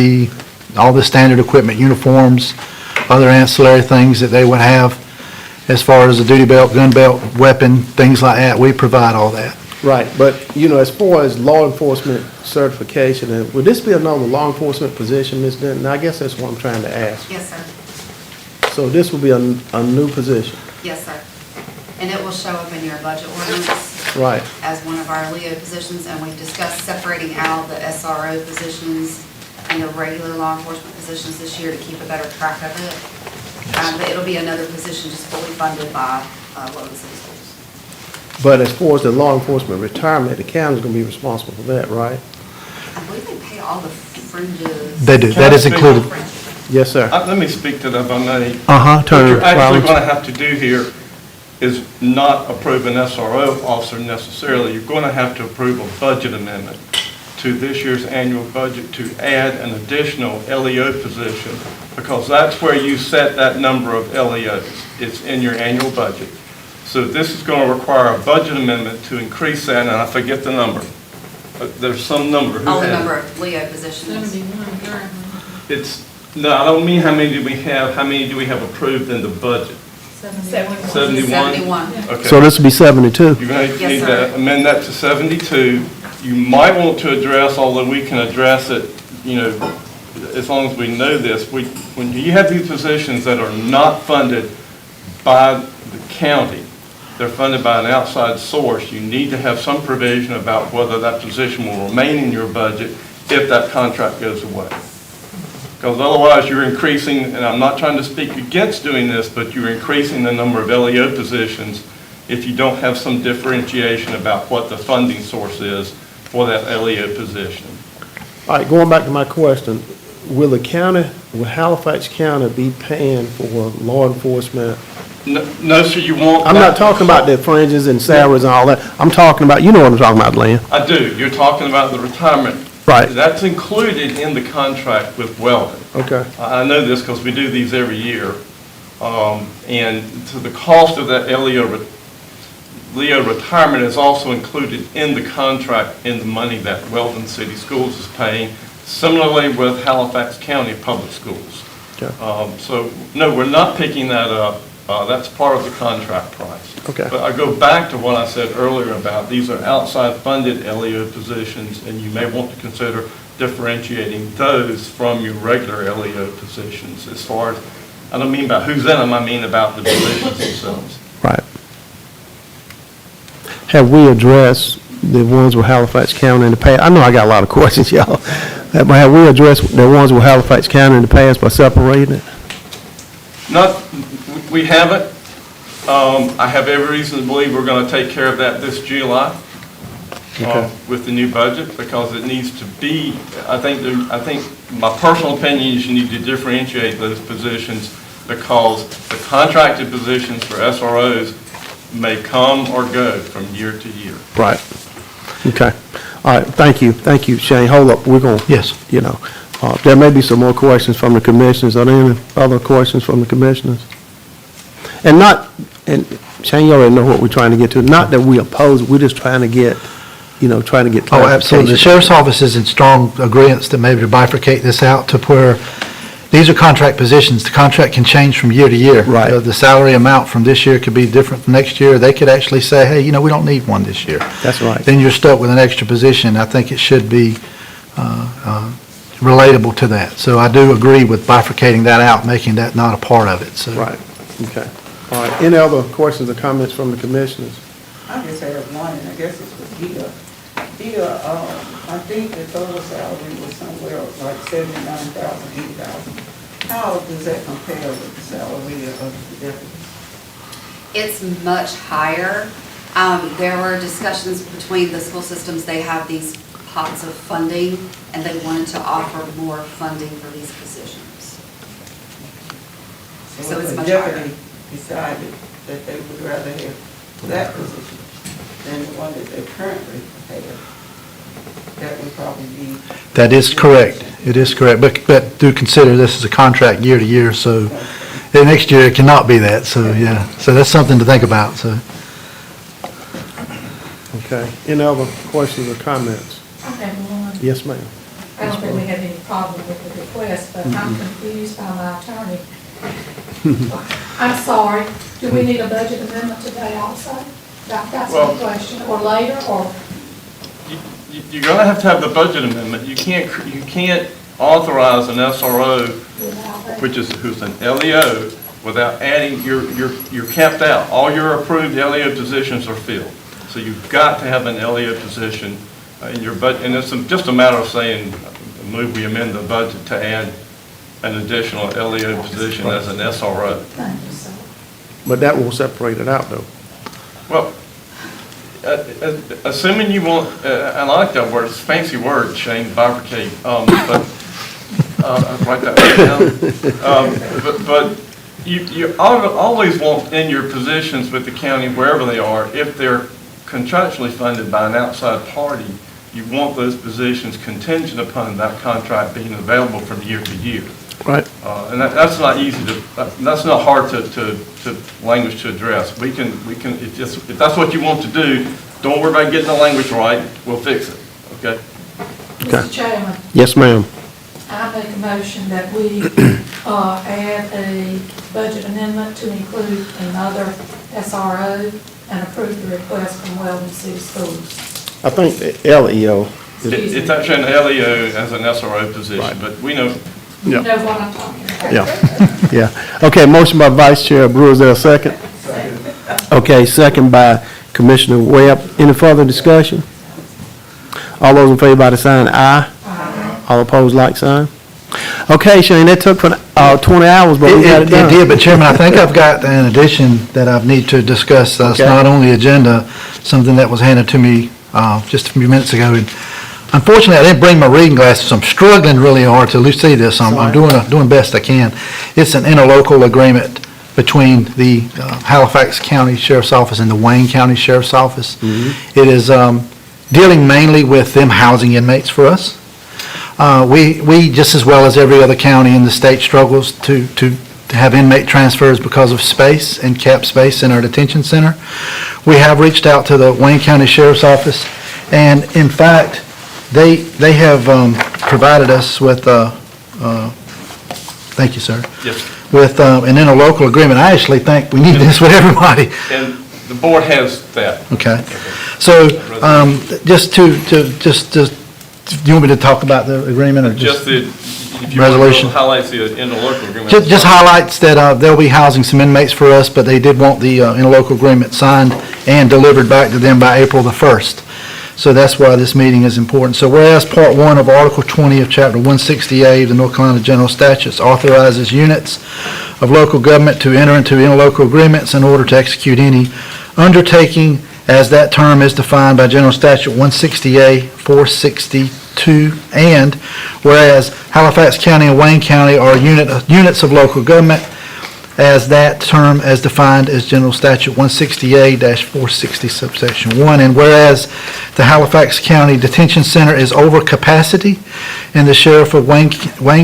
all the standard equipment, uniforms, other ancillary things that they would have as far as a duty belt, gun belt, weapon, things like that. We provide all that. Right, but, as far as law enforcement certification, would this be another law enforcement position, Ms. Denton? I guess that's what I'm trying to ask. Yes, sir. So this will be a new position? Yes, sir. And it will show up in your budget ordinance Right. as one of our LEO positions, and we've discussed separating out the SRO positions and the regular law enforcement positions this year to keep a better track of it. But it'll be another position just fully funded by Weldon City Schools. But as far as the law enforcement retirement, the county's going to be responsible for that, right? I believe they pay all the fringes. They do. That is included. Yes, sir. Let me speak to that if I may. Uh-huh, What Attorney you're actually Rollins. going to have to do here is not approve an SRO officer necessarily. You're going to have to approve a budget amendment to this year's annual budget to add an additional LEO position, because that's where you set that number of LEOs. It's in your annual budget. So this is going to require a budget amendment to increase that, and I forget the number. There's some number. Who All the has it? number of LEO positions. It's, no, I don't mean how many do we have, how many do we have approved in the budget? 71? 71. Okay. So this will be 72? You're going to Yes, need sir. to amend that to 72. You might want to address, although we can address it, as long as we know this, when you have these positions that are not funded by the county, they're funded by an outside source, you need to have some provision about whether that position will remain in your budget if that contract goes away. Because otherwise you're increasing, and I'm not trying to speak against doing this, but you're increasing the number of LEO positions if you don't have some differentiation about what the funding source is for that LEO position. All right, going back to my question, will Halifax County be paying for law enforcement? No, sir, you won't. I'm not talking about the fringes and salaries and all that. I'm talking about, you know what I'm talking about, Lynn. I do. You're talking about the retirement. Right. That's included in the contract with Weldon. Okay. I know this because we do these every year. And so the cost of that LEO retirement is also included in the contract in the money that Weldon City Schools is paying, similarly with Halifax County Public Schools. Okay. So, no, we're not picking that up. That's part of the contract price. Okay. But I go back to what I said earlier about these are outside funded LEO positions, and you may want to consider differentiating those from your regular LEO positions as far as, I don't mean about who's in them, I mean about the positions themselves. Right. Have we addressed the ones with Halifax County in the past? I know I got a lot of questions, y'all. But have we addressed the ones with Halifax County in the past by separating it? We haven't. I have every reason to believe we're going to take care of that this July with the new budget, because it needs to be, I think my personal opinion is you need to differentiate those positions, because the contracted positions for SROs may come or go from year to year. Right. Okay. All right, thank you. Thank you, Shane. Hold up, we're going to. Yes. There may be some more questions from the commissioners. Are there any other questions from the commissioners? And Shane, you already know what we're trying to get to. Not that we oppose, we're just trying to get, clarification. Oh, absolutely. The sheriff's office is in strong agreement that maybe to bifurcate this out to where these are contract positions. The contract can change from year to year. Right. The salary amount from this year could be different from next year. They could actually say, hey, we don't need one this year. That's right. Then you're stuck with an extra position. I think it should be relatable to that. So I do agree with bifurcating that out, making that not a part of it. So. Right, okay. All right, any other questions or comments from the commissioners? I just had one, and I guess it's with Dita. Dita, I think the total salary was somewhere like $79,000, $80,000. How does that compare with the salary of the deputies? It's much higher. There were discussions between the school systems. They have these pots of funding, and they wanted to offer more funding for these positions. So it's if a much higher. deputy decided that they would rather have that position than the one that they currently have, that would probably be. That is correct. It is correct. But do consider this is a contract year to year, so the next year it cannot be that. So, yeah. So that's something to think about, so. Okay, any other questions or comments? I have one. Yes, ma'am. I don't think we have any problem with the request, but I'm confused by my attorney. I'm sorry, do we need a budget amendment today also? That's my question, or later, or? You're going to have the budget amendment. You can't authorize an SRO, who's an LEO, without adding, you're capped out. All your approved LEO positions are filled. So you've got to have an LEO position in your budget, and it's just a matter of saying, move we amend the budget to add an additional LEO position as an SRO. Thank you, sir. But that will separate it out, though. Well, assuming you want, I like that word, it's a fancy word, Shane, bifurcate, but I'll write that down. But you always want in your positions with the county, wherever they are, if they're contractually funded by an outside party, you want those positions contingent upon that contract being available from year to year. Right. And that's not easy that's not hard to language to address. We can, if that's what you want to do, don't worry about getting the language right, we'll fix it, okay? Mr. Chairman, Yes, ma'am. I make a motion that we add a budget amendment to include another SRO and approve the request from Weldon City Schools. I think the LEO. It's actually an LEO as an SRO position, Right. but we know. You know what I'm talking about. Yeah. Okay, motion by Vice Chair Brewer, is there a second? Okay, second by Commissioner Webb. Any further discussion? All those in favor by the sign aye. Aye. All opposed, like sign. Okay, Shane, that took for 20 hours, but we got it done. It did, but Chairman, I think I've got an addition that I need to discuss. It's Okay. not on the agenda, something that was handed to me just a few minutes ago. And Unfortunately, I didn't bring my reading glasses. I'm struggling really hard to see this. I'm doing best I can. It's an interlocal agreement between the Halifax County Sheriff's Office and the Wayne County Sheriff's Office. It is dealing mainly with them housing inmates for us. We, just as well as every other county in the state, struggles to have inmate transfers because of space and cap space in our detention center. We have reached out to the Wayne County Sheriff's Office, and in fact, they have provided us with, thank you, sir. Yes. With an interlocal agreement. I actually think we need this with everybody. And the board has that. Okay. So, just do you want me to talk about the agreement or Just just? if you want Resolution. to highlight the interlocal agreement. Just highlights that they'll be housing some inmates for us, but they did want the interlocal agreement signed and delivered back to them by April the 1st. So that's why this meeting is important. So whereas Part 1 of Article 20 of Chapter 160A of the North Carolina General Statutes authorizes units of local government to enter into interlocal agreements in order to execute any undertaking as that term is defined by General Statute 160A 462, and whereas Halifax County and Wayne County are units of local government as that term as defined as General Statute 160A-460 subsection 1, and whereas the Halifax County Detention Center is over capacity, and the Sheriff of Wayne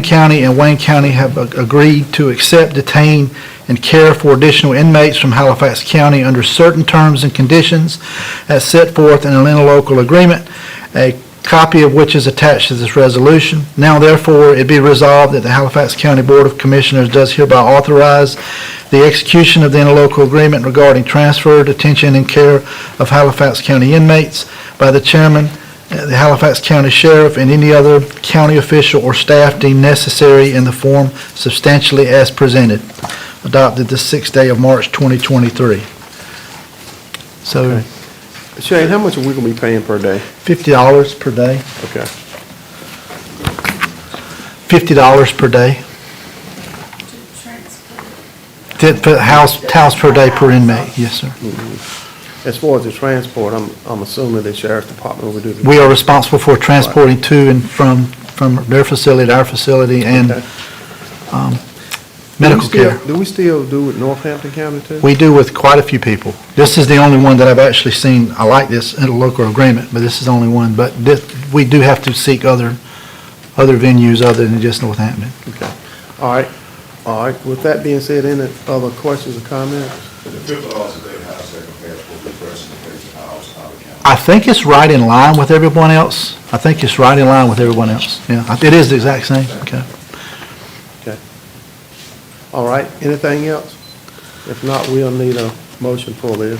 County and Wayne County have agreed to accept, detain, and care for additional inmates from Halifax County under certain terms and conditions as set forth in an interlocal agreement, a copy of which is attached to this resolution. Now therefore, it be resolved that the Halifax County Board of Commissioners does hereby authorize the execution of the interlocal agreement regarding transfer, detention, and care of Halifax County inmates by the chairman, the Halifax County Sheriff, and any other county official or staff deemed necessary in the form substantially as presented, adopted the 6th day of March 2023. So, Okay. Shane, how much are we going to be paying per day? $50 per day. Okay. $50 per day. House per day per inmate, yes, sir. As far as the transport, I'm assuming the sheriff's department will do the... We are responsible for transporting to and from their facility to our facility and Okay. medical care. Do we still do with Northampton County too? We do with quite a few people. This is the only one that I've actually seen. I like this interlocal agreement, but this is the only one. But we do have to seek other venues other than just Northampton. Okay. All right. With that being said, any other questions or comments? The $50 a day house that compares for the person that pays the house out of county. I think it's right in line with everyone else. Yeah, it is the exact same. Okay. Okay. All right. Anything else? If not, we'll need a motion for this.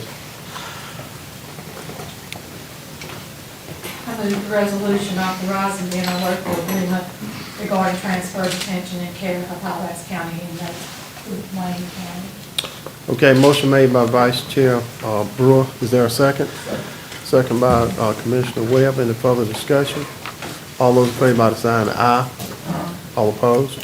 I move the resolution authorizing the interlocal agreement regarding transfer, detention, and care of Halifax County inmates with Wayne County. Okay, motion made by Vice Chair Brewer. Is there a second? Second by Commissioner Webb. Any further discussion? All those in favor by the sign of aye. All opposed?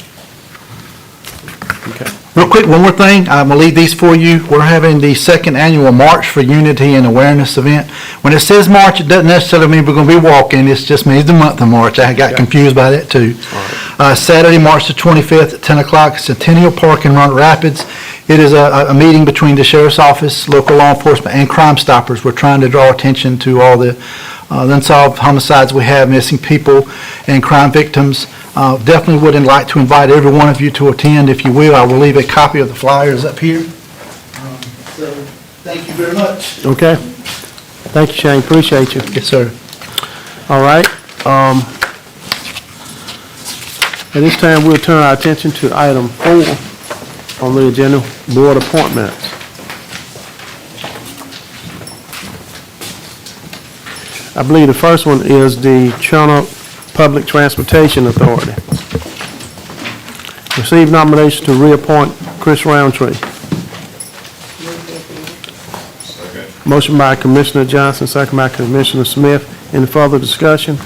Okay. Real quick, one more thing. I'm going to leave these for you. We're having the second annual March for Unity and Awareness event. When it says March, it doesn't necessarily mean we're going to be walking. It just means the month of March. I got confused by that too. Saturday, March the 25th at 10 o'clock, Centennial Park in Round Rapids. It is a meeting between the Sheriff's Office, local law enforcement, and Crime Stoppers. We're trying to draw attention to all the unsolved homicides we have, missing people, and crime victims. Definitely would like to invite every one of you to attend. If you will, I will leave a copy of the flyers up here. So, thank you very much. Okay. Thank you, Shane. Appreciate you. Yes, sir. All right. At this time, we'll turn our attention to item 4 on the agenda, board appointments. I believe the first one is the Channel Public Transportation Authority. Receive nomination to reappoint Chris Roundtree. Motion by Commissioner Johnson, second by Commissioner Smith. Any further discussion?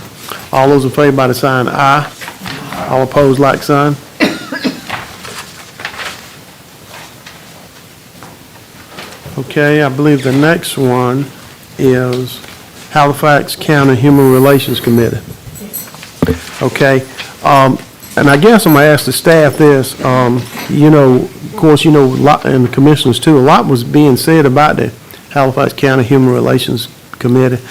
All those in favor by the sign aye. All opposed, like sign. Okay, I believe the next one is Halifax County Human Relations Committee. Okay? And I guess I'm gonna ask the staff this, you know, of course, you know, and the commissioners too, a lot was being said about the Halifax County Human Relations Committee.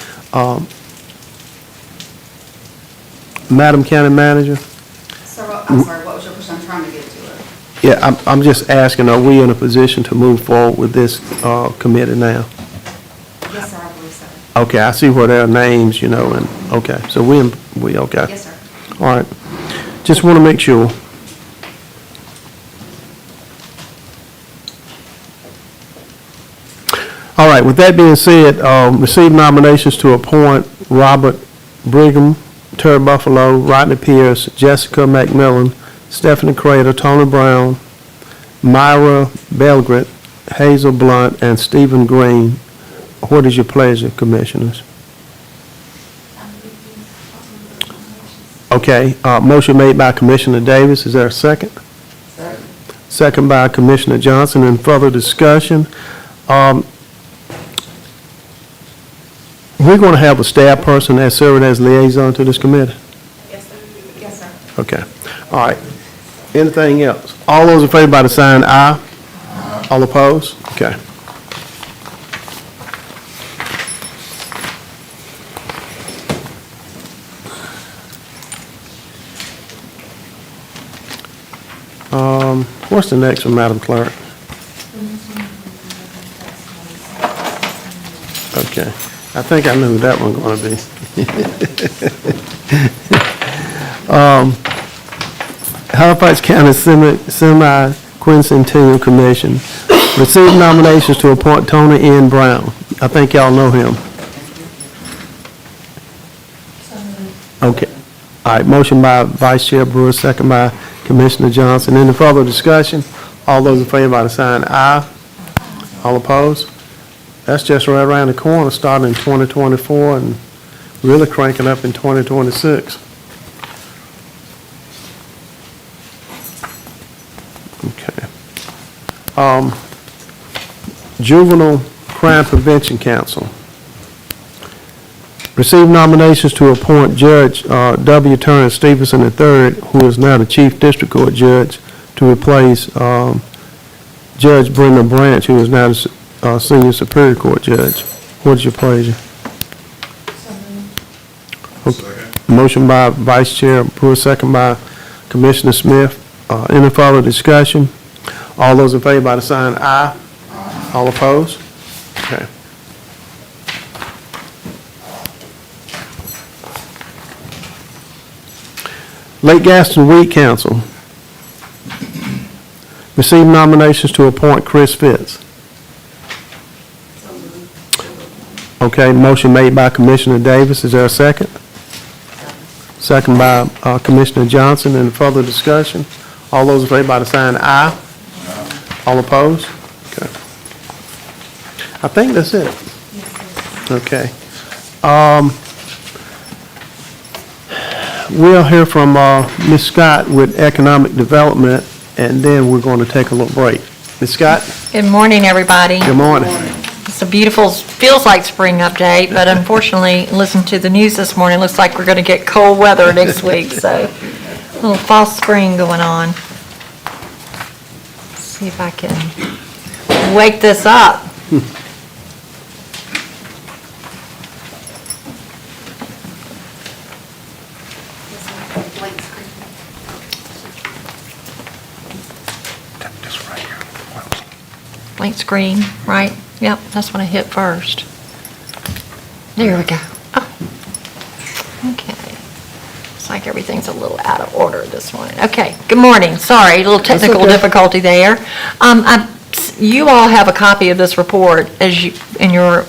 Madam County Manager? So, I'm sorry, what was your question? I'm trying to get to it. Yeah, I'm just asking, are we in a position to move forward with this committee now? Yes, sir, I believe so. Okay, I see where there are names, you know, and, okay, so we okay. Yes, sir. All right. Just want to make sure. All right, with that being said, receive nominations to appoint Robert Brigham, Terry Buffalo, Rodney Pierce, Jessica McMillan, Stephanie Crater, Tony Brown, Myra Belgret, Hazel Blunt, and Stephen Green. What is your pleasure, commissioners? Okay, motion made by Commissioner Davis. Is there a second? Second by Commissioner Johnson. And further discussion. We're going to have a staff person that's serving as liaison to this committee? Yes, sir. Yes, sir. Okay, all right. Anything else? All those in favor by the sign aye. All opposed? Okay. What's the next one, Madam Clerk? Okay, I think I know who that one's going to be. Halifax County Semi-Quincentennial Commission received nominations to appoint Tony N. Brown. I think y'all know him. Okay. All right, motion by Vice Chair Brewer, second by Commissioner Johnson. Any further discussion? All those in favor by the sign aye. All opposed? That's just right around the corner, starting in 2024 and really cranking up in 2026. Okay. Juvenile Crime Prevention Council. Received nominations to appoint Judge W. Turner Stevenson III, who is now the Chief District Court Judge, to replace Judge Brenda Branch, who is now the Senior Superior Court Judge. What is your pleasure? Okay. Motion by Vice Chair Brewer, second by Commissioner Smith. Any further discussion? All those in favor by the sign aye. All opposed? Okay. Lake Gaston Weed Council. Received nominations to appoint Chris Fitz. Okay, motion made by Commissioner Davis. Is there a second? Second by Commissioner Johnson. Any further discussion? All those in favor by the sign aye. All opposed? Okay. I think that's it. Okay. We'll hear from Ms. Scott with Economic Development, and then we're going to take a little break. Ms. Scott? Good morning, everybody. Good morning. It's a beautiful, feels like spring update, but unfortunately, listen to the news this morning, looks like we're going to get cold weather next week, so a little false spring going on. Let's see if I can wake this up. Blank screen. Blank screen, right? Yep, that's what I hit first. There we go. Oh. Okay. Looks like everything's a little out of order this morning. Okay, good morning. Sorry, a little technical difficulty there. You all have a copy of this report in your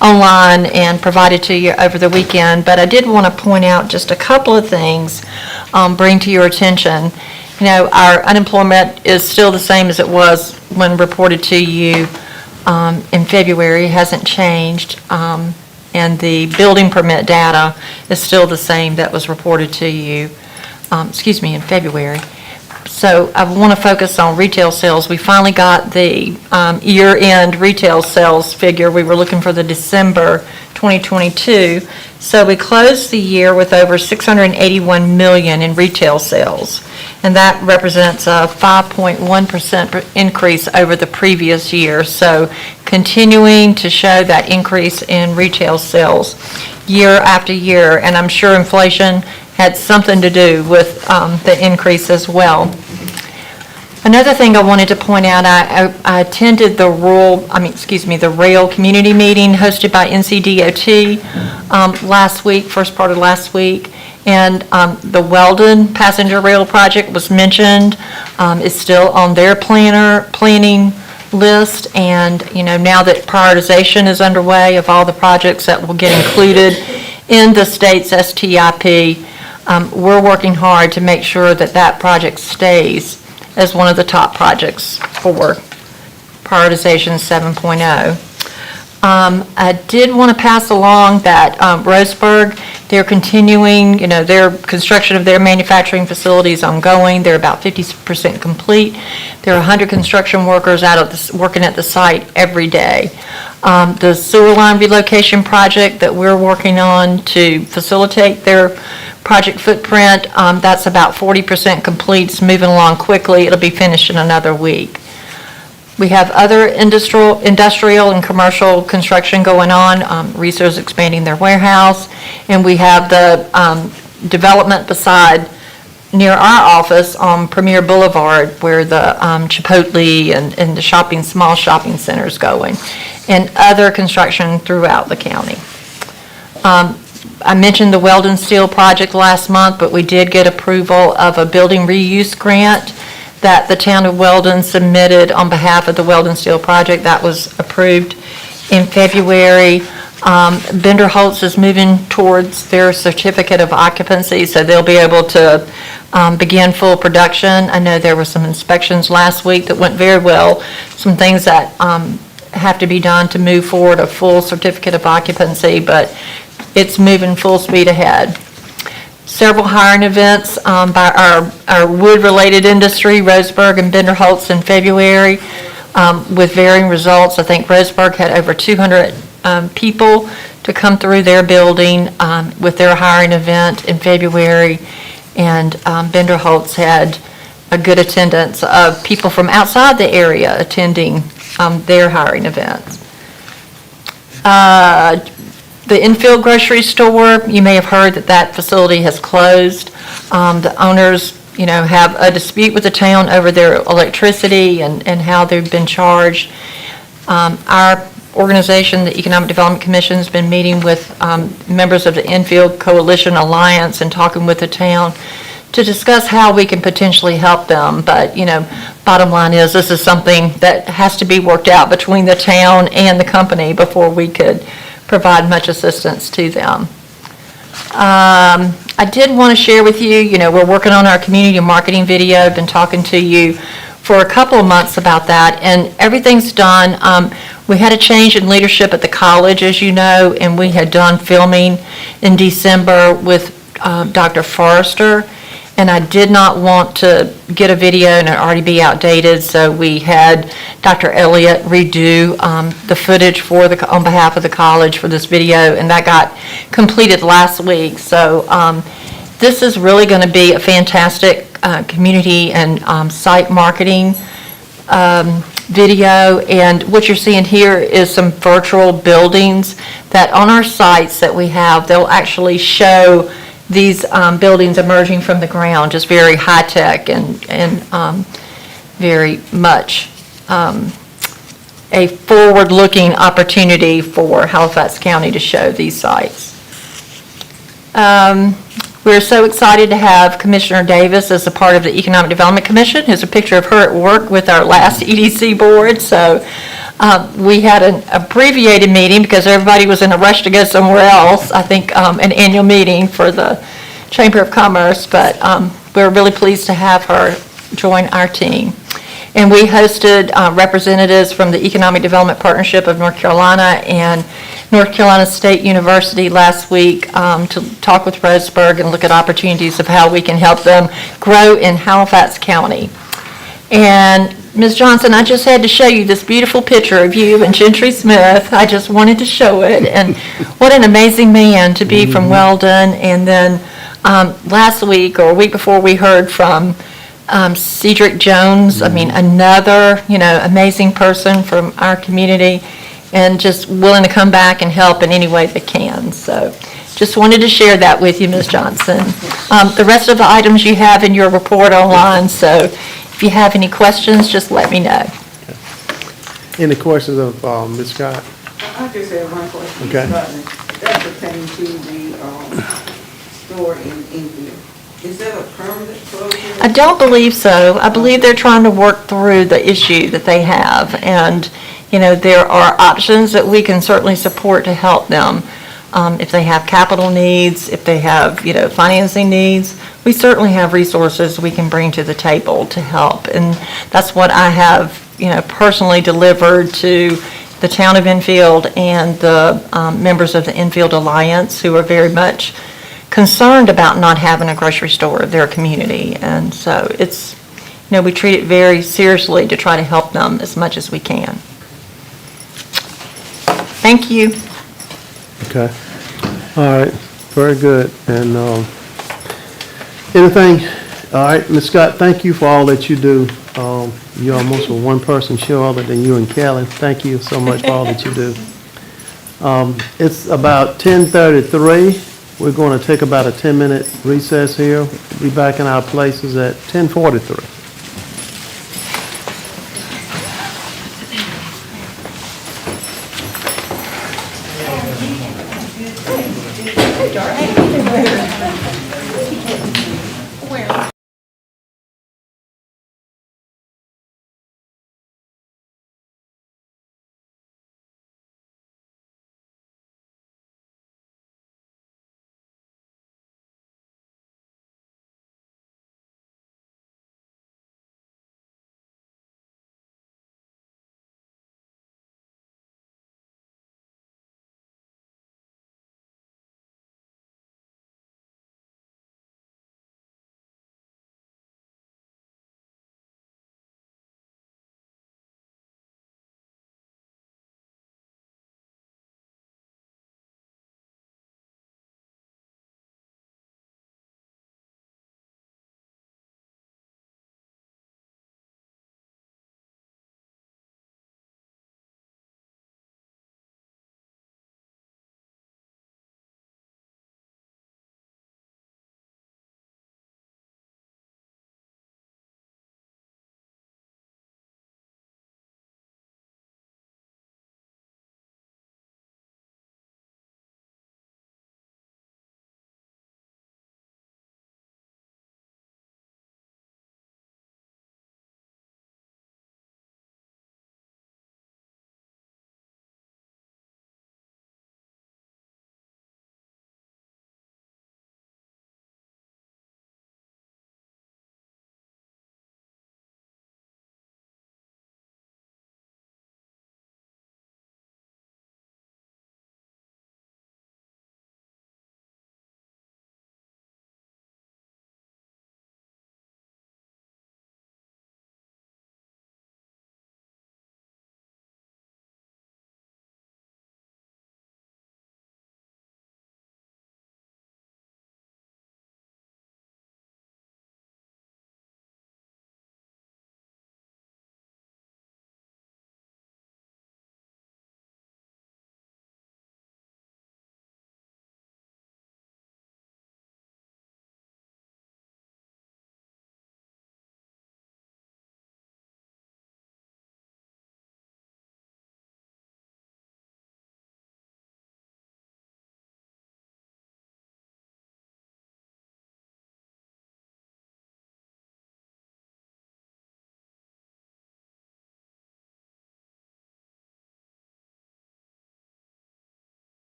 online and provided to you over the weekend, but I did want to point out just a couple of things, bring to your attention. You know, our unemployment is still the same as it was when reported to you in February, hasn't changed. And the building permit data is still the same that was reported to you, in February. So I want to focus on retail sales. We finally got the year-end retail sales figure. We were looking for the December 2022. So we closed the year with over $681 million in retail sales, and that represents a 5.1% increase over the previous year. So continuing to show that increase in retail sales year after year, and I'm sure inflation had something to do with the increase as well. Another thing I wanted to point out, I attended the rail community meeting hosted by NCDOT last week, first part of last week, and the Weldon passenger rail project was mentioned. It's still on their planning list, and now that prioritization is underway of all the projects that will get included in the state's STIP, we're working hard to make sure that that project stays as one of the top projects for prioritization 7.0. I did want to pass along that Roseburg, they're continuing, their construction of their manufacturing facility is ongoing. They're about 50% complete. There are 100 construction workers working at the site every day. The sewer line relocation project that we're working on to facilitate their project footprint, that's about 40% complete. It's moving along quickly. It'll be finished in another week. We have other industrial and commercial construction going on. Resource expanding their warehouse, and we have the development near our office on Premier Boulevard, where the Chipotle and the small shopping centers going, and other construction throughout the county. I mentioned the Weldon Steel project last month, but we did get approval of a building reuse grant that the town of Weldon submitted on behalf of the Weldon Steel project. That was approved in February. Bender Holtz is moving towards their certificate of occupancy, so they'll be able to begin full production. I know there were some inspections last week that went very well, some things that have to be done to move forward a full certificate of occupancy, but it's moving full speed ahead. Several hiring events by our wood-related industry, Roseburg and Bender Holtz, in February, with varying results. I think Roseburg had over 200 people to come through their building with their hiring event in February, and Bender Holtz had a good attendance of people from outside the area attending their hiring events. The Infield grocery store, you may have heard that facility has closed. The owners, have a dispute with the town over their electricity and how they've been charged. Our organization, the Economic Development Commission, has been meeting with members of the Infield Coalition Alliance and talking with the town to discuss how we can potentially help them. But, bottom line is this is something that has to be worked out between the town and the company before we could provide much assistance to them. I did want to share with you, we're working on our community marketing video. I've been talking to you for a couple of months about that, and everything's done. We had a change in leadership at the college, as you know, and we had done filming in December with Dr. Forrester, and I did not want to get a video and it already be outdated, so we had Dr. Elliott redo the footage on behalf of the college for this video, and that got completed last week. So this is really going to be a fantastic community and site marketing video, and what you're seeing here is some virtual buildings that on our sites that we have, they'll actually show these buildings emerging from the ground, just very high-tech and very much a forward-looking opportunity for Halifax County to show these sites. We're so excited to have Commissioner Davis as a part of the Economic Development Commission. Here's a picture of her at work with our last EDC board. So we had an abbreviated meeting because everybody was in a rush to go somewhere else. I think an annual meeting for the Chamber of Commerce, but we're really pleased to have her join our team. And we hosted representatives from the Economic Development Partnership of North Carolina and North Carolina State University last week to talk with Roseburg and look at opportunities of how we can help them grow in Halifax County. And Ms. Johnson, I just had to show you this beautiful picture of you and Gentry Smith. I just wanted to show it. And what an amazing man to be from Weldon. And then last week or a week before, we heard from Cedric Jones. I mean, another, amazing person from our community and just willing to come back and help in any way they can. So just wanted to share that with you, Ms. Johnson. The rest of the items you have in your report online, so if you have any questions, just let me know. Any questions of Ms. Scott? I just have one question. Okay. That pertains to the store in Enfield. Is that a permanent closure? I don't believe so. I believe they're trying to work through the issue that they have. And, there are options that we can certainly support to help them. If they have capital needs, if they have, financing needs, we certainly have resources we can bring to the table to help. And that's what I have, personally delivered to the town of Enfield and the members of the Enfield Alliance who are very much concerned about not having a grocery store in their community. And so it's, we treat it very seriously to try to help them as much as we can. Thank you. Okay. All right, very good. And anything, all right, Ms. Scott, thank you for all that you do. You're almost a one-person show other than you and Kelly. Thank you so much for all that you do. It's about 10:33. We're going to take about a 10-minute recess here. Be back in our places at 10:43.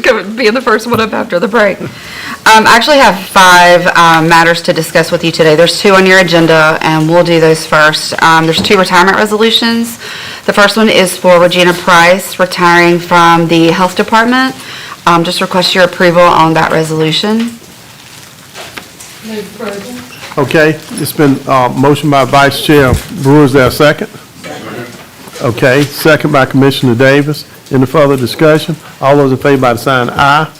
to come, being the first one up after the break. I actually have 5 matters to discuss with you today. There's 2 on your agenda, and we'll do those first. There's 2 retirement resolutions. The first one is for Regina Price, retiring from the Health Department. Just request your approval on that resolution. Move approval. Okay, it's been motion by Vice Chair Brewer. Is there a second? Okay, second by Commissioner Davis. Any further discussion? All those in favor by the sign aye.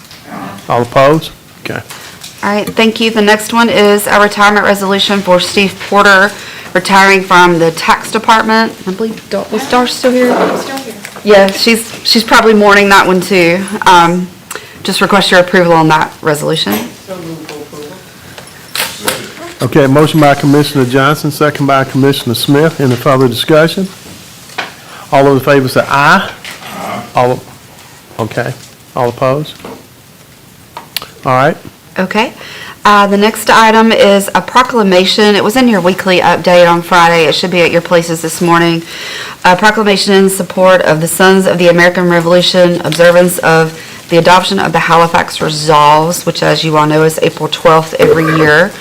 All opposed? Okay. All right, thank you. The next one is a retirement resolution for Steve Porter, retiring from the Tax Department. I believe, was Darce still here? Still here. Yeah, she's probably mourning that one too. Just request your approval on that resolution. Okay, motion by Commissioner Johnson, second by Commissioner Smith. Any further discussion? All those in favor say aye. All, okay. All opposed? All right. Okay. The next item is a proclamation. It was in your weekly update on Friday. It should be at your places this morning. A proclamation in support of the Sons of the American Revolution, observance of the adoption of the Halifax Resolves, which, as you all know, is April 12th every year.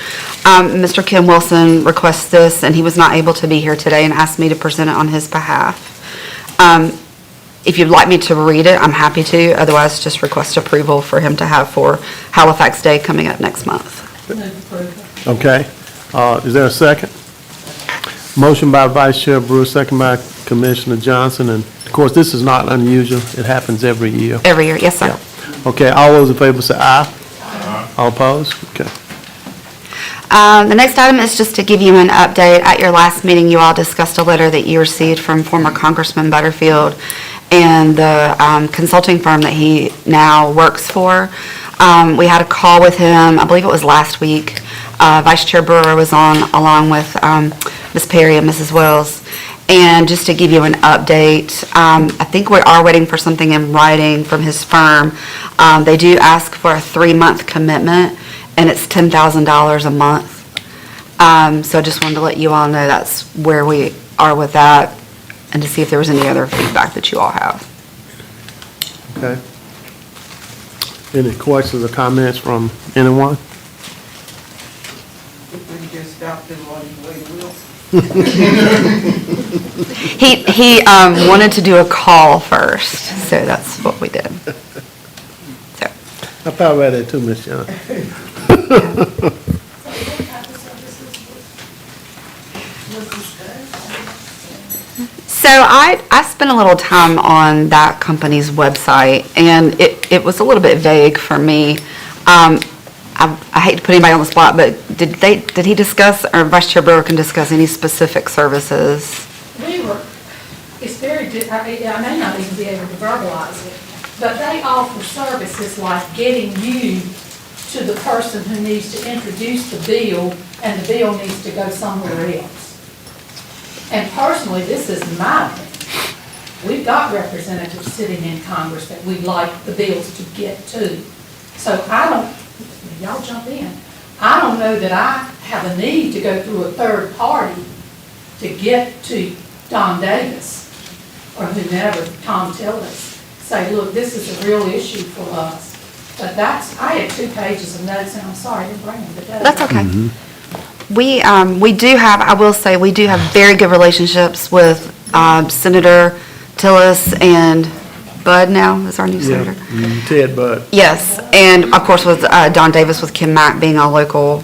Mr. Kim Wilson requests this, and he was not able to be here today and asked me to present it on his behalf. If you'd like me to read it, I'm happy to. Otherwise, just request approval for him to have for Halifax Day coming up next month. Move approval. Okay. Is there a second? Motion by Vice Chair Brewer, second by Commissioner Johnson. And of course, this is not unusual. It happens every year. Every year, yes, sir. Yeah. Okay, all those in favor say aye. All opposed? Okay. The next item is just to give you an update. At your last meeting, you all discussed a letter that you received from former Congressman Butterfield and the consulting firm that he now works for. We had a call with him, I believe it was last week. Vice Chair Brewer was on, along with Ms. Perry and Mrs. Wells. And just to give you an update, I think we are waiting for something in writing from his firm. They do ask for a 3-month commitment, and it's $10,000 a month. So I just wanted to let you all know that's where we are with that, and to see if there was any other feedback that you all have. Okay. Any questions or comments from anyone? We just stopped him on his way to Wilson. He wanted to do a call first, so that's what we did. So. I thought about that too, Ms. Johnson. So I spent a little time on that company's website, and it was a little bit vague for me. I hate to put anybody on the spot, but did he discuss, or Vice Chair Brewer can discuss any specific services? It's very, I may not even be able to verbalize it, but they offer services like getting you to the person who needs to introduce the bill, and the bill needs to go somewhere else. And personally, this is my opinion. We've got representatives sitting in Congress that we'd like the bills to get to. So y'all jump in. I don't know that I have a need to go through a third party to get to Don Davis or whomever, Tom Tillis. Say, look, this is a real issue for us. But I had 2 pages of notes, and I'm sorry I didn't bring them today. That's okay. We do have, I will say, we do have very good relationships with Senator Tillis and Bud now is our new senator. Ted Bud. Yes, and of course with Don Davis, with Kim Mack being a local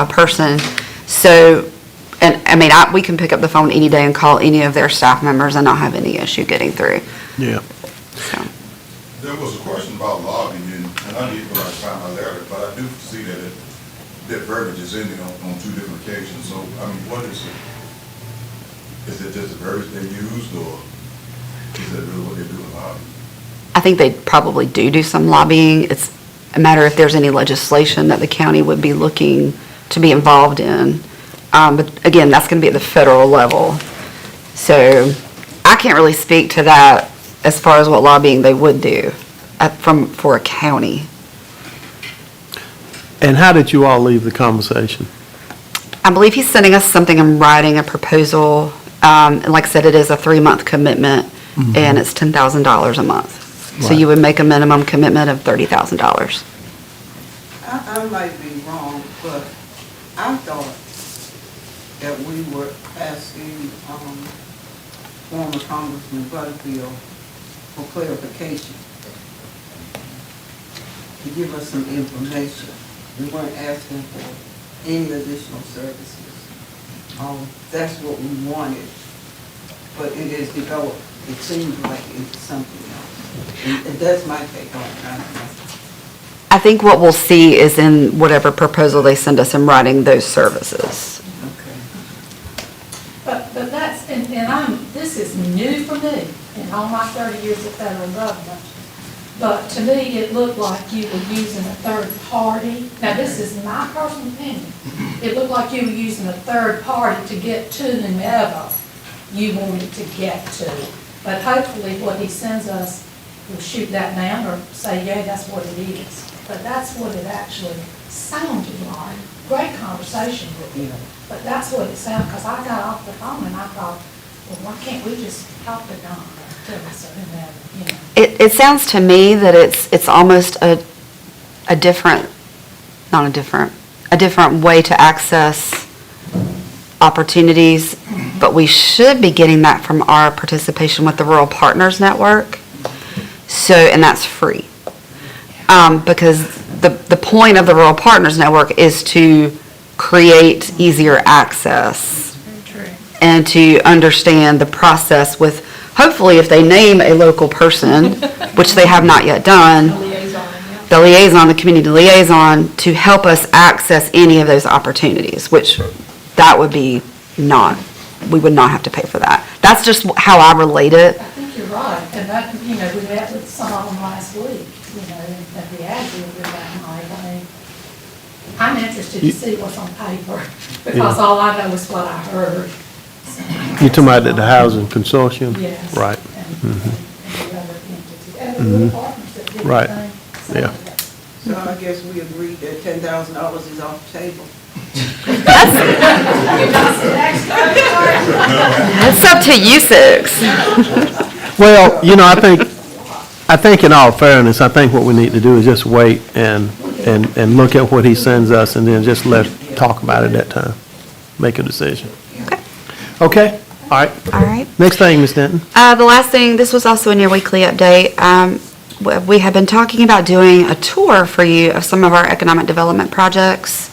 person. So, and I mean, we can pick up the phone any day and call any of their staff members and not have any issue getting through. Yeah. So. There was a question about lobbying, and I didn't go out and find my letter, but I do see that that verbiage is in there on 2 different occasions. So, I mean, what is it? Is it just the verbiage they used, or is that really what they do in lobbying? I think they probably do some lobbying. It's a matter if there's any legislation that the county would be looking to be involved in. But again, that's going to be at the federal level. So I can't really speak to that as far as what lobbying they would do for a county. And how did you all leave the conversation? I believe he's sending us something in writing, a proposal. And like I said, it is a 3-month commitment, and it's $10,000 a month. So Right. you would make a minimum commitment of $30,000. I might be wrong, but I thought that we were asking, former Congressman Butterfield for clarification, to give us some information. We weren't asking for any additional services. That's what we wanted, but it is developed, it seems like it's something else. And that's my take on it. I don't know. I think what we'll see is in whatever proposal they send us in writing, those services. Okay. But that's, and this is new for me in all my 30 years of federal government. But to me, it looked like you were using a third party. Now, this is my personal opinion. It looked like you were using a third party to get to whomever you wanted to get to. But hopefully what he sends us will shoot that down or say, yeah, that's what it is. But that's what it actually sounded like. Great conversation with you. But that's what it sounded, because I got off the phone and I thought, well, why can't we just talk to Don or Phyllis or whomever, you know? It sounds to me that it's almost a different way to access opportunities, but we should be getting that from our participation with the Rural Partners Network. So, and that's free. Because the point of the Rural Partners Network is to create easier access and to understand the process with, hopefully, if they name a local person, which they have not yet done, the liaison, the community liaison, to help us access any of those opportunities, which that would be we would not have to pay for that. That's just how I relate it. I think you're right, and that, you know, we met with some of them last week, you know, and the ad deal with that night. I mean, I'm interested to see what's on paper, because all I know is what I heard. So, You're talking about the housing consortium? Yes. Right. And the other entities, and the little partners that did Right. everything. Yeah. So I guess we agreed that $10,000 is off the table. It's up to you six. Well, you know, I think in all fairness, I think what we need to do is just wait and look at what he sends us and then just talk about it at that time. Make a decision. Okay? All right. All right. Next thing, Ms. Denton. The last thing, this was also in your weekly update. We have been talking about doing a tour for you of some of our economic development projects.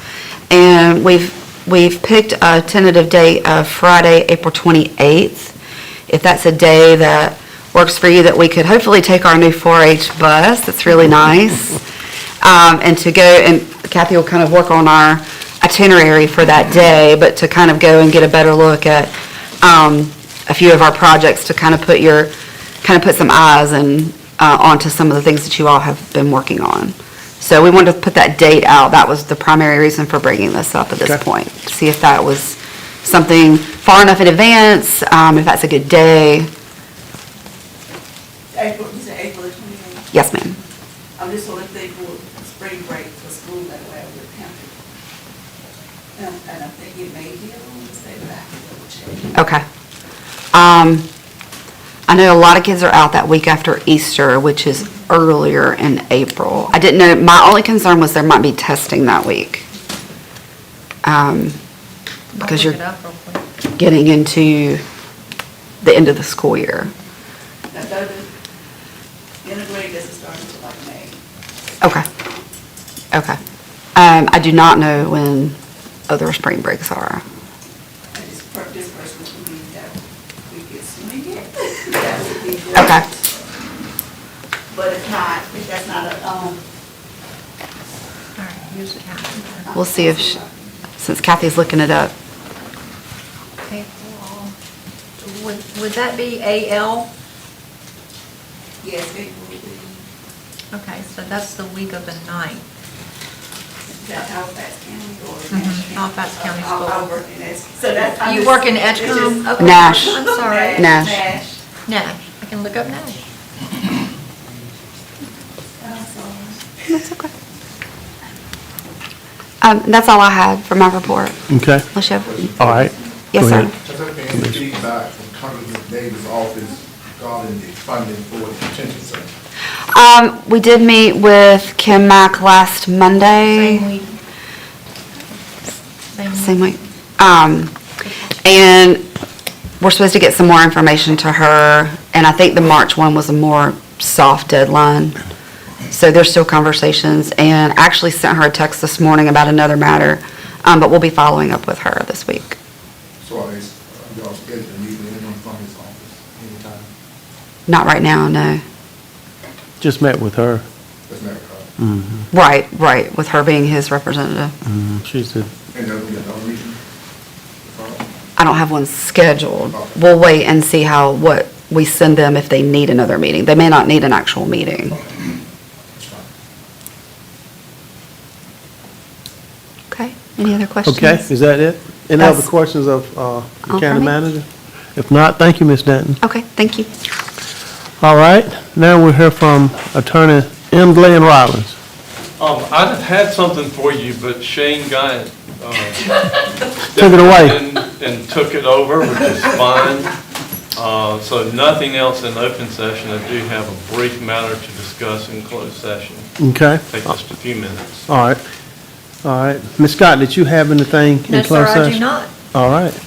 And we've picked a tentative date of Friday, April 28th. If that's a day that works for you, that we could hopefully take our new 4-H bus, that's really nice. And to go, and Kathy will kind of work on our itinerary for that day, but to kind of go and get a better look at a few of our projects to kind of put some eyes and onto some of the things that you all have been working on. So we wanted to put that date out. That was the primary reason for bringing this up at this Okay. point. See if that was something far enough in advance, if that's a good day. April, you said April the 28th? Yes, ma'am. I'm just sort of thinking for spring break for school that way over the country. And I think it may be a little stay back a little change. Okay. I know a lot of kids are out that week after Easter, which is earlier in April. I didn't know, my only concern was there might be testing that week. Because you're getting into the end of the school year. Now, the integrate doesn't start until like May. Okay. Okay. I do not know when other spring breaks are. And this person will be that we get swing it. That would be good. Okay. But if that's not We'll see if, since Kathy's looking it up. Would that be AL? yes, it will be, Okay, so that's the week of the 9th. that Halifax County or Mhm, Halifax County School. I'll work in that. So that's. I'm You just- work in it's just- Edgecombe? Okay, Nash. I'm sorry. Nash. Nash. I can look up Nash. That's okay. That's all I had for my report. Okay. Unless you have, All right. yes, Go sir. ahead. Just have any feedback from Congressman Davis' office regarding the funding for the detention center. We did meet with Kim Mack last Monday. Same week. Same week. And we're supposed to get some more information to her, and I think the March one was a more soft deadline. So there's still conversations, and I actually sent her a text this morning about another matter, but we'll be following up with her this week. So are y'all scheduled to meet with anyone from his office anytime? Not right now, no. Just met with her. That's not a problem. Right, with her being his representative. She said, And there'll be another meeting? I don't have one scheduled. We'll wait and see what we send them if they need another meeting. They may not need an actual meeting. That's fine. Okay, any other questions? okay, is that it? Any other That's questions of the all county for me. manager? If not, thank you, Ms. Denton. Okay, thank you. All right, now we'll hear from Attorney M. Glenn Rollins. I'd have had something for you, but Shane got it. Took it away. And took it over, which is fine. So nothing else in open session. I do have a brief matter to discuss in closed session. Okay, Take just a few minutes. all right. All right. Ms. Scott, did you have anything in No, closed sir, session? I do not. All right.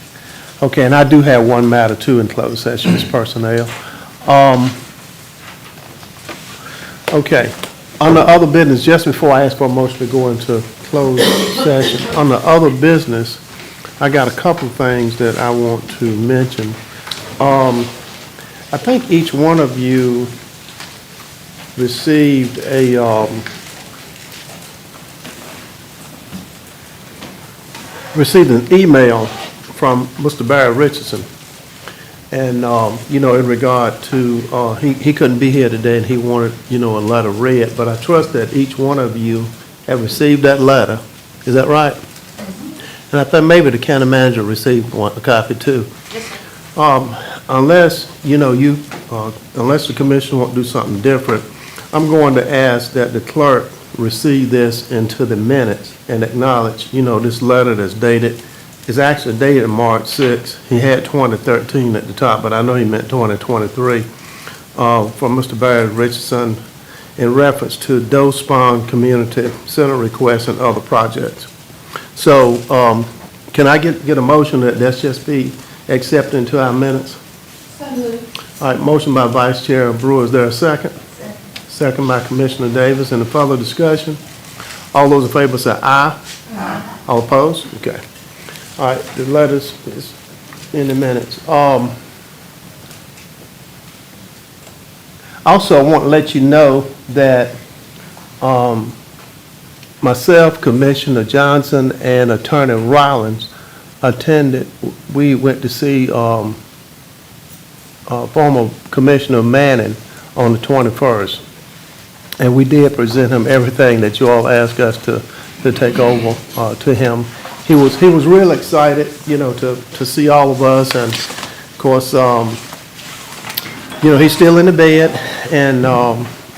Okay, and I do have one matter too in closed session, it's personnel. Okay, on the other business, just before I ask for a motion to go into closed session, on the other business, I got a couple of things that I want to mention. I think each one of you received received an email from Mr. Barry Richardson. And, in regard to, he couldn't be here today and he wanted, a letter read, but I trust that each one of you have received that letter. Is that right? And I think maybe the county manager received a copy too. Unless, unless the commission won't do something different, I'm going to ask that the clerk receive this into the minutes and acknowledge, this letter that's dated. It's actually dated March 6. He had 2013 at the top, but I know he meant 2023, from Mr. Barry Richardson in reference to Doe Spawn Community Center requests and other projects. So, can I get a motion that that's just be accepted into our minutes? So moved. All right, motion by Vice Chair Brewer. Is there a second? Second by Commissioner Davis. Any further discussion? All those in favor say aye. Aye. All opposed? Okay. All right, the letters is in the minutes. Also, I want to let you know that myself, Commissioner Johnson, and Attorney Rollins attended. We went to see former Commissioner Manning on the 21st, and we did present him everything that you all asked us to take over to him. He was real excited, to see all of us, and of course, he's still in the bed, and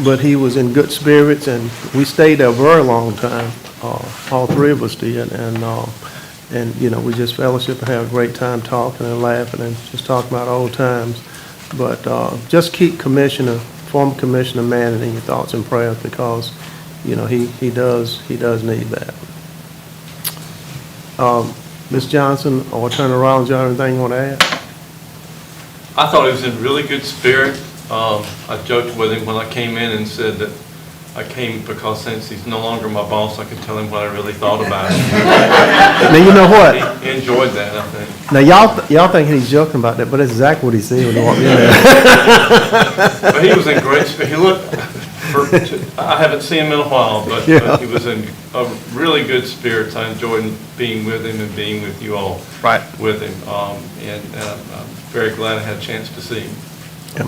but he was in good spirits, and we stayed there a very long time. All three of us did, and we just fellowship and have a great time talking and laughing and just talking about old times. But just keep former Commissioner Manning in your thoughts and prayers, because he does need that. Ms. Johnson or Attorney Rollins, you have anything you want to add? I thought he was in really good spirit. I joked with him when I came in and said that I came because since he's no longer my boss, I could tell him what I really thought about him. Now, you know what? He enjoyed that, I think. Now, y'all think he's joking about that, but that's exactly what he said when he walked in there. But he was in great spirit. He looked, I haven't seen him in a while, but Yeah. he was in a really good spirits. I enjoyed being with him and being with you all. Right. With him. And I'm very glad I had a chance to see him. Yep.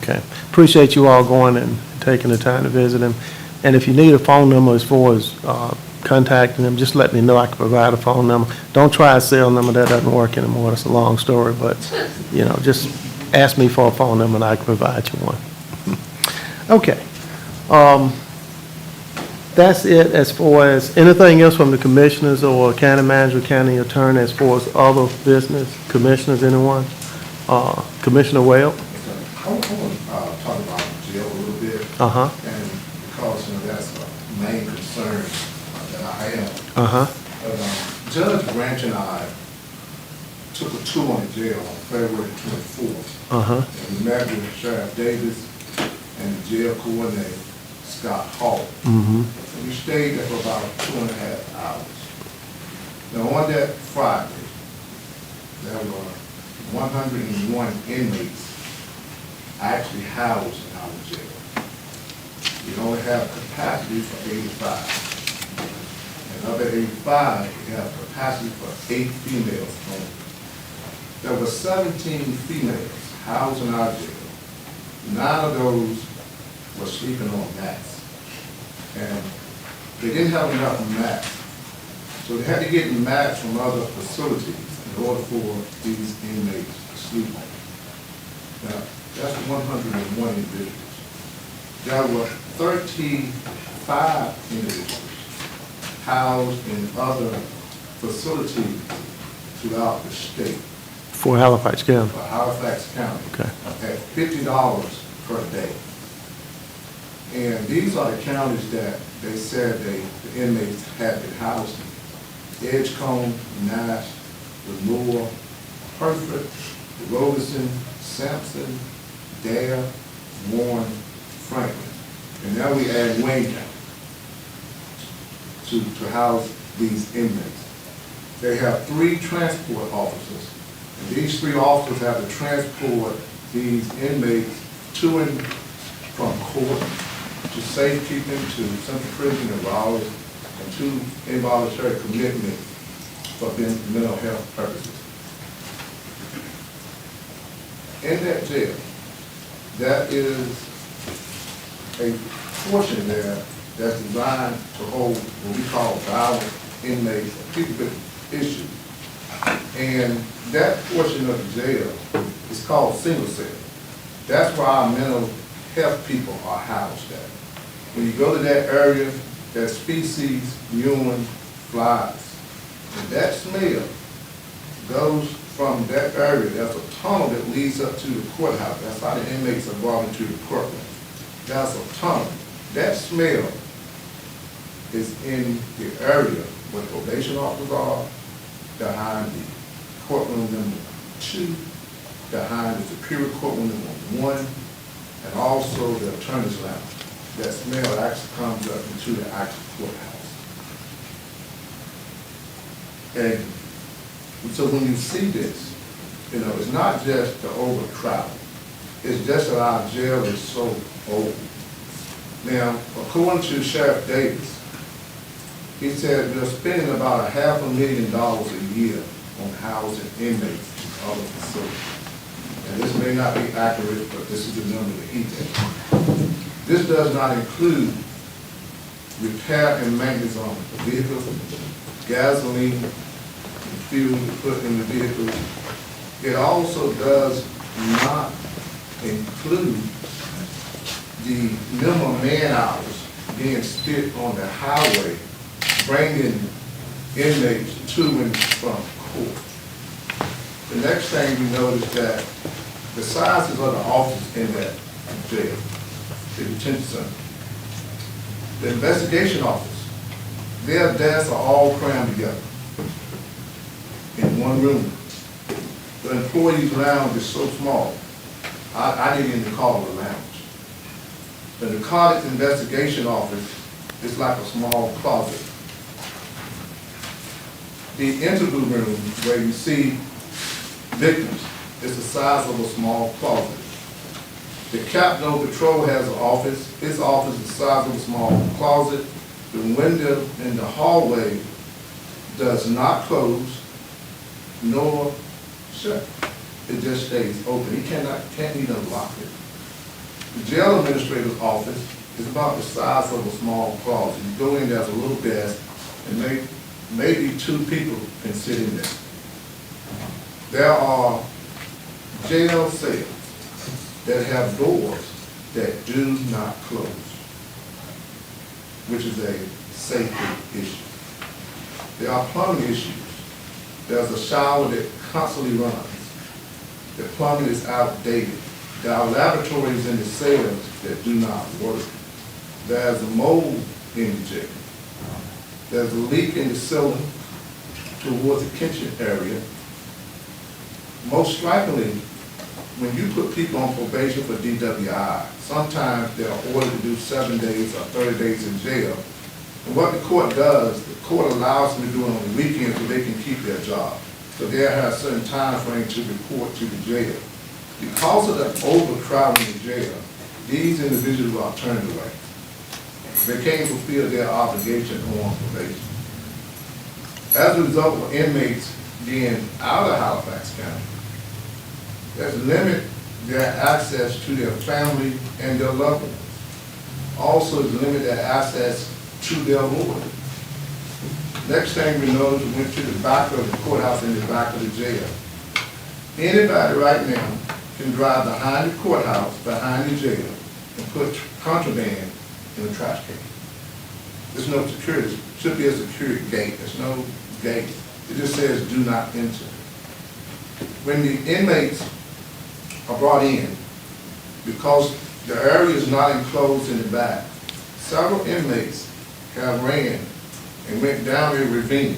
Okay. Appreciate you all going and taking the time to visit him. And if you need a phone number as far as contacting him, just let me know. I can provide a phone number. Don't try a cell number. That doesn't work anymore. It's a long story, but, just ask me for a phone number and I can provide you one. Okay. That's it as far as anything else from the commissioners or county manager, county attorney as far as other business. Commissioners, anyone? Commissioner Weld? I want to talk about jail a little bit. Uh-huh, And because, that's a main concern that I have. uh-huh. But, Judge Branch and I took a tour on the jail on February 24th. Uh-huh. And we met with Sheriff Davis and the jail coordinator, Scott Hall. Mm-hmm. And we stayed there for about 2.5 hours. Now, on that Friday, there were 101 inmates actually housed in our jail. We only have capacity for 85. And of the 85, we have capacity for 8 females only. There were 17 females housed in our jail. 9 of those were sleeping on mats. And they didn't have enough mats. So they had to get mats from other facilities in order for these inmates to sleep on. Now, that's 101 individuals. There were 35 individuals housed in other facilities throughout the state. For Halifax County. For Halifax County. Okay. At $50 per day. And these are the counties that they said the inmates had been housed in. Edgecombe, Nash, Lenore, Hereford, Robeson, Sampson, Dare, Warren, Franklin. And now we add Wayne County to house these inmates. They have 3 transport officers. And these 3 officers have to transport these inmates to and from court, to safekeeping, to central prison in Raleigh, and to involuntary commitment for mental health purposes. In that jail, that is a portion there that's designed to hold what we call violent inmates, people with issues. And that portion of the jail is called single cell. That's where our mental health people are housed at. When you go to that area, there's feces, urine, flies. And that smell goes from that area. There's a tunnel that leads up to the courthouse. That's how the inmates are brought into the courtroom. There's a tunnel. That smell is in the area where the probation officers are, behind the courtroom number 2, behind the superior courtroom number 1, and also the attorney's lounge. That smell actually comes up into the actual courthouse. And so when you see this, it's not just the overcrowding. It's just that our jail is so old. Now, according to Sheriff Davis, he said we're spending about $500,000 a year on housing inmates in other facilities. And this may not be accurate, but this is the number that he gave. This does not include repair and maintenance on vehicles, gasoline, and fuel to put in the vehicles. It also does not include the minimum man hours being spent on the highway, bringing inmates to and from court. The next thing we notice that the sizes of the officers in that jail, the detention center, the investigation office, their desks are all crammed together in one room. The employees' lounge is so small, I didn't even call it a lounge. The narcotics investigation office is like a small closet. The interview room where you see victims is the size of a small closet. The Capitol Patrol has an office. His office is the size of a small closet. The window in the hallway does not close nor shut. It just stays open. He can't even lock it. The jail administrator's office is about the size of a small closet. You go in, there's a little desk, and maybe 2 people can sit in there. There are jail cells that have doors that do not close, which is a safety issue. There are plumbing issues. There's a shower that constantly runs. The plumbing is outdated. There are laboratories in the cells that do not work. There's a mold in the jail. There's a leak in the ceiling towards the kitchen area. Most strikingly, when you put people on probation for DWI, sometimes they're ordered to do 7 days or 30 days in jail. And what the court does, the court allows them to do it on the weekends so they can keep their job. So they have a certain time frame to report to the jail. Because of the overcrowding in the jail, these individuals are turned away. They can't fulfill their obligation on probation. As a result of inmates being out of Halifax County, there's a limit their access to their family and their loved ones. Also, there's a limit their access to their Lord. Next thing we know is we went to the back of the courthouse and the back of the jail. Anybody right now can drive behind the courthouse, behind the jail, and put contraband in a trash can. There's no security. There should be a security gate. There's no gate. It just says do not enter. When the inmates are brought in, because the area is not enclosed in the back, several inmates have ran and went down a ravine.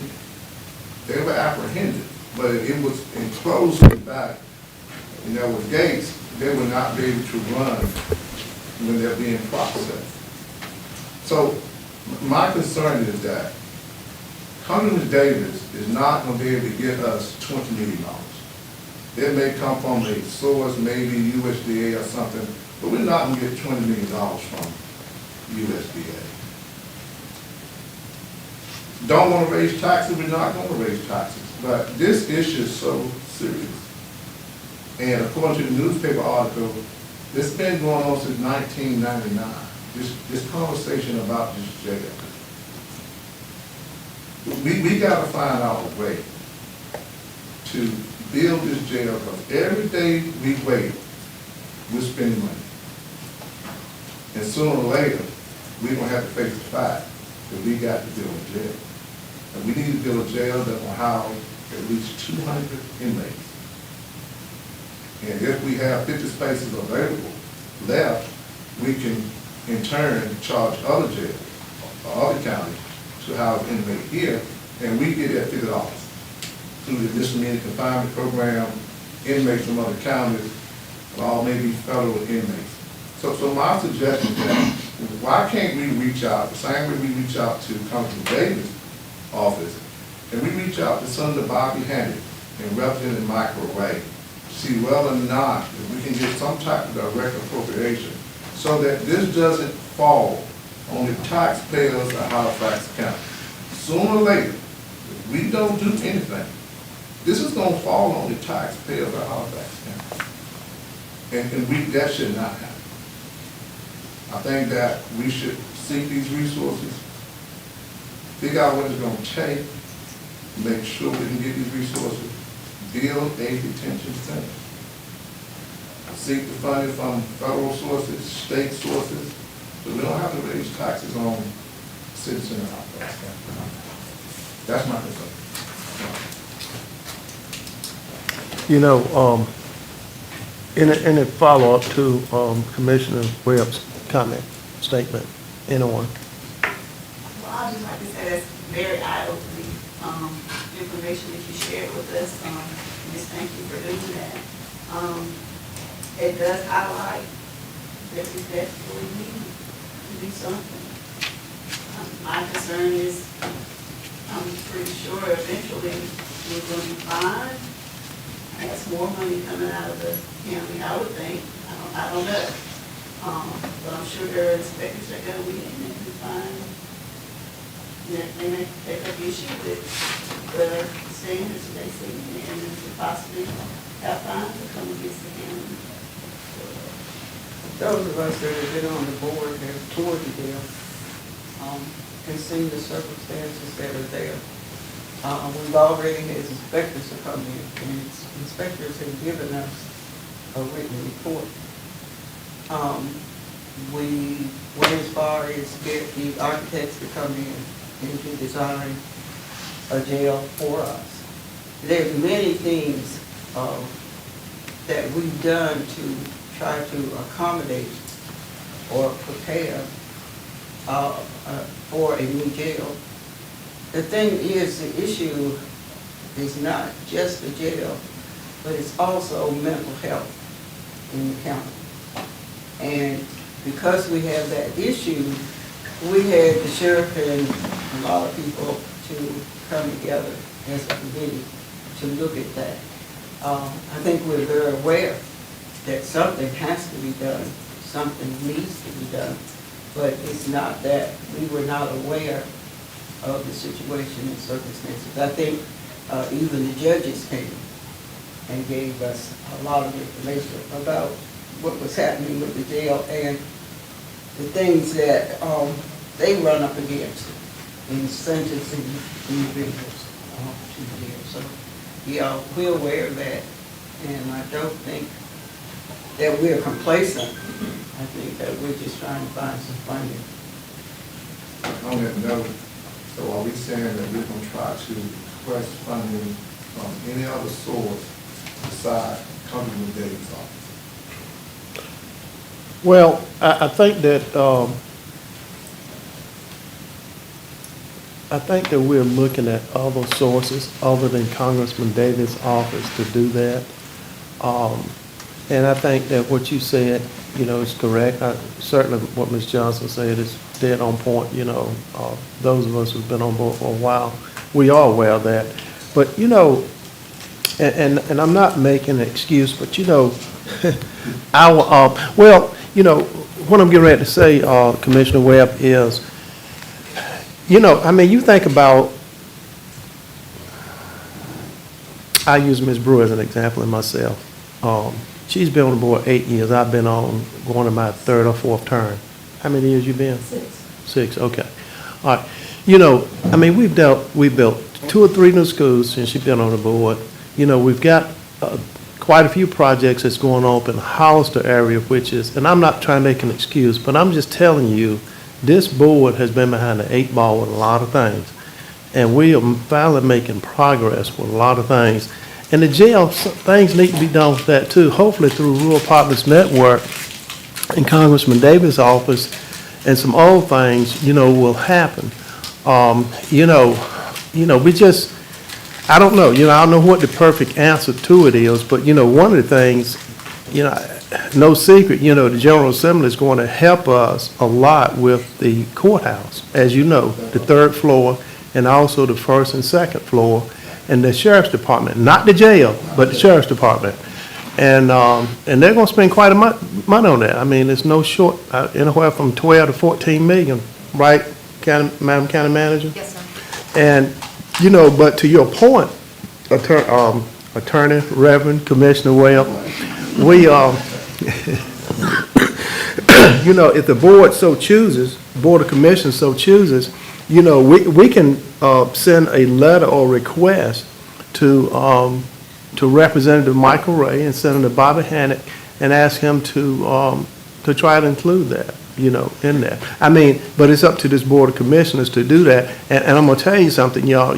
They were apprehended, but it was enclosed in the back, and there were gates. They would not be able to run when they're being processed. So my concern is that Congressman Davis is not going to be able to get us $20 million. It may come from a source, maybe USDA or something, but we're not going to get $20 million from USDA. Don't want to raise taxes, we're not going to raise taxes. But this issue is so serious. And according to the newspaper article, it's been going on since 1999. This conversation about this jail. We got to find out a way to build this jail, because every day we wait, we're spending money. And sooner or later, we're going to have to face the fact that we got to build a jail. And we need to build a jail that will house at least 200 inmates. And if we have 50 spaces available left, we can in turn charge other jails or other counties to house inmates here, and we get that $50 through the misdemeanor confinement program, inmates from other counties, or maybe federal inmates. So my suggestion is that why can't we reach out the same way we reach out to Congressman Davis' office, and we reach out to Senator Bobby Handy and Representative Michael Ray, see whether or not if we can get some type of direct appropriation so that this doesn't fall on the taxpayers of Halifax County. Sooner or later, if we don't do anything, this is going to fall on the taxpayers of Halifax County. And that should not happen. I think that we should seek these resources, figure out what it's going to take, make sure we can get these resources, build a detention center, seek the funding from federal sources, state sources, so we don't have to raise taxes on citizens of Halifax County. That's my concern. You know, in a follow-up to Commissioner Webb's comment, statement, anyone? Well, I'd just like to say that's very eye-opening information that you shared with us. Ms. Thank you for doing that. It does highlight that we definitely need to do something. My concern is, I'm pretty sure eventually we're going to be fine. That's more money coming out of the county, I would think. I don't know. But I'm sure there are inspectors that go in and can find, they may take up issue with the standards that they see and to possibly have fines to come against the county. Those of us that have been on the board have toured the jail, and seen the circumstances that are there. We've already had inspectors to come in, and inspectors have given us a written report. We went as far as get the architects to come in and to design a jail for us. There's many things that we've done to try to accommodate or prepare for a new jail. The thing is, the issue is not just the jail, but it's also mental health in the county. And because we have that issue, we had the sheriff and a lot of people to come together as a committee to look at that. I think we're very aware that something has to be done, something needs to be done, but it's not that we were not aware of the situation and circumstances. I think even the judges came and gave us a lot of information about what was happening with the jail and the things that they run up against in sentencing individuals to jail. So, yeah, we're aware of that, and I don't think that we're complacent. I think that we're just trying to find some funding. On that note, so are we saying that we're gonna try to request funding from any other source besides Congressman Davis' office? Well, I think that we're looking at other sources other than Congressman Davis' office to do that. And I think that what you said, is correct. Certainly what Ms. Johnson said is dead on point. Those of us who've been on board for a while, we are aware of that. But, and I'm not making an excuse, but, what I'm getting ready to say, Commissioner Webb, is, you think about, I use Ms. Brewer as an example and myself. She's been on the board 8 years. I've been on going to my third or fourth term. How many years you been? 6. 6, okay. All right. We built 2 or 3 new schools since she's been on the board. We've got quite a few projects that's going on in the Hollister area, which is, and I'm not trying to make an excuse, but I'm just telling you, this board has been behind the 8 ball with a lot of things. And we are finally making progress with a lot of things. And the jail, things need to be done with that too, hopefully through Rural Partners Network and Congressman Davis' office, and some old things, will happen. We just, I don't know, I don't know what the perfect answer to it is, but, one of the things, no secret, the General Assembly is going to help us a lot with the courthouse, as you know, the 3rd floor and also the 1st and 2nd floor, and the Sheriff's Department, not the jail, but the Sheriff's Department. And they're going to spend quite a money on that. I mean, it's no short, anywhere from 12 to 14 million, right, Madam County Manager? Yes, sir. And, but to your point, Attorney, Reverend, Commissioner Webb, we, if the board so chooses, Board of Commissioners so chooses, we can send a letter or request to Representative Michael Ray and Senator Bobby Hannock and ask him to try to include that, in there. I mean, but it's up to this Board of Commissioners to do that. And I'm gonna tell you something, y'all,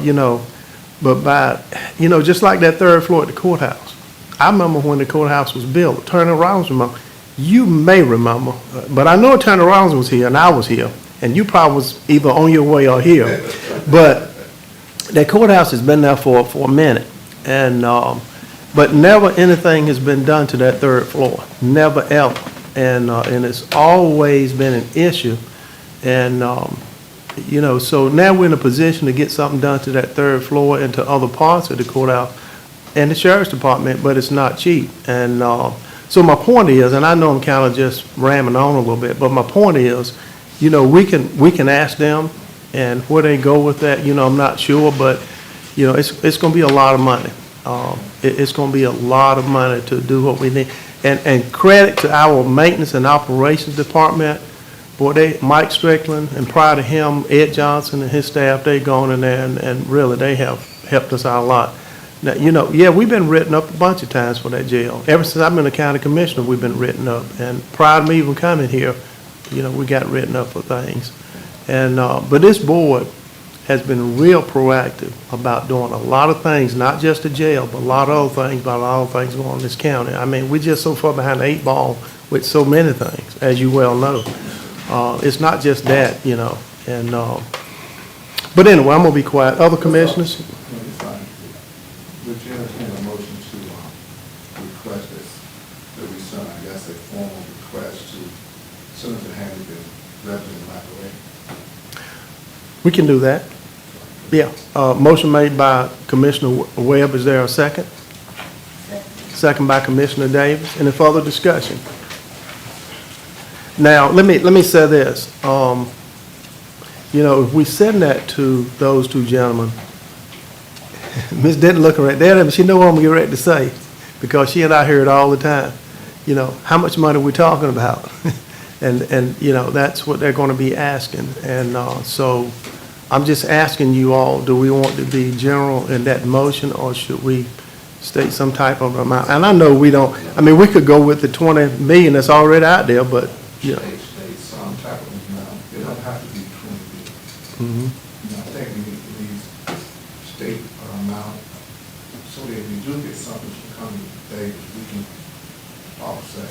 but just like that 3rd floor at the courthouse. I remember when the courthouse was built, Attorney Rollins remember. You may remember, but I know Attorney Rollins was here and I was here, and you probably was either on your way or here. But that courthouse has been there for a minute, and but never anything has been done to that 3rd floor, never ever, and it's always been an issue, and so now we're in a position to get something done to that 3rd floor and to other parts of the courthouse and the Sheriff's Department, but it's not cheap, and so my point is, and I know I'm kind of just ramming on a little bit, but my point is, we can ask them, and where they go with that, I'm not sure, but, it's going to be a lot of money. It's going to be a lot of money to do what we need. And credit to our maintenance and operations department, boy, Mike Strickland, and prior to him, Ed Johnson and his staff, they've gone in there and really they have helped us out a lot. Now, we've been written up a bunch of times for that jail. Ever since I've been a county commissioner, we've been written up. And prior to me even coming here, we got written up for things. And, but this board has been real proactive about doing a lot of things, not just the jail, but a lot of other things, about a lot of things going on in this county. I mean, we're just so far behind the 8 ball with so many things, as you well know. It's not just that, you know, and, but anyway, I'm gonna be quiet. Other commissioners? No, you're fine. Would you entertain a motion to request this, that we send, I guess, a formal request to Senator Hannigan, Representative McElwain? We can do that. Yeah, motion made by Commissioner Webb, is there a second? Second by Commissioner Davis. Any further discussion? Now, let me say this. You know, if we send that to those two gentlemen, Ms. Denton looking right there, she know what I'm getting ready to say, because she and I hear it all the time. You know, how much money we talking about? And, you know, that's what they're going to be asking. And so I'm just asking you all, do we want to be general in that motion, or should we state some type of amount? And I know we don't, I mean, we could go with the 20 million that's already out there, but, you know. State some type of amount. It don't have to be 20 million. Mhm. You know, I think we need to leave state amount, so that if we do get something from coming Davis, we can offset.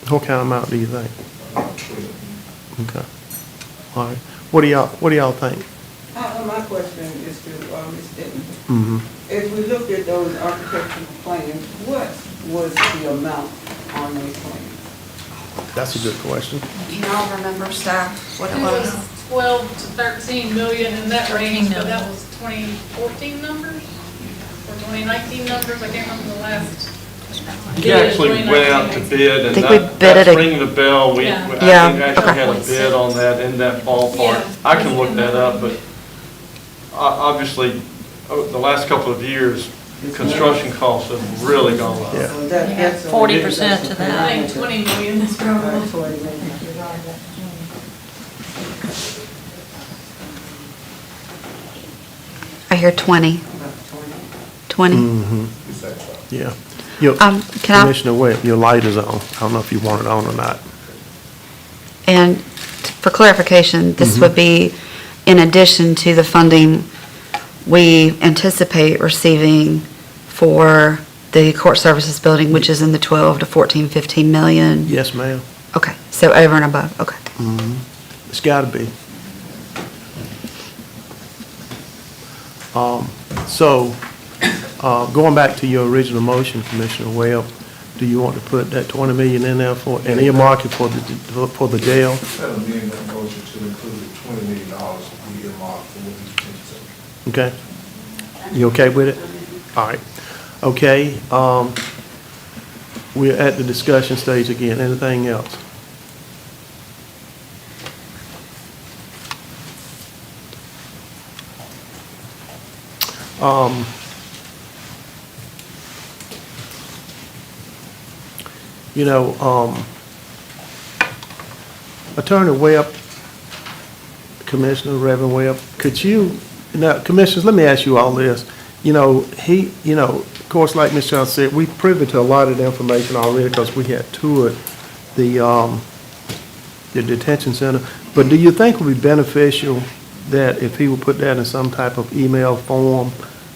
What kind of amount do you think? 12 million. Okay. All right. What do y'all think? My question is to Ms. Denton. Mm-hmm. If we looked at those architectural plans, what was the amount on those plans? That's a good question. You all remember, staff, what it It was? was 12 to 13 million in that range, but that was 2014 numbers or 2019 numbers. I can't remember the last. He actually went out to bid, and Think we bid that's it a- ringing the bell. We Yeah. Yeah, actually okay. had a bid on that in that ballpark. Yeah. I can look that up, but obviously, the last couple of years, construction costs have really gone up. Yeah. So that's 40% to that. I think 20 million is probably. I hear 20. 20. Mm-hmm. We say so. Yeah. Your, Can I, Commissioner Webb, your light is on. I don't know if you want it on or not. and for clarification, this would be in addition to the funding we anticipate receiving for the court services building, which is in the 12 to 14, 15 million? Yes, ma'am. Okay, so over and above, okay. Mm-hmm. It's gotta be. So, going back to your original motion, Commissioner Webb, do you want to put that 20 million in there for, and earmark it for the jail? Instead of amending that motion to include the $20 million we earmarked for these things. Okay? You okay with it? All right. Okay, we're at the discussion stage again. Anything else? You know, Attorney Webb, Commissioner Reverend Webb, could you, now, Commissioners, let me ask you all this. You know, of course, like Ms. Johnson said, we privy to a lot of the information already because we had toured the detention center. But do you think it would be beneficial that if he would put that in some type of email form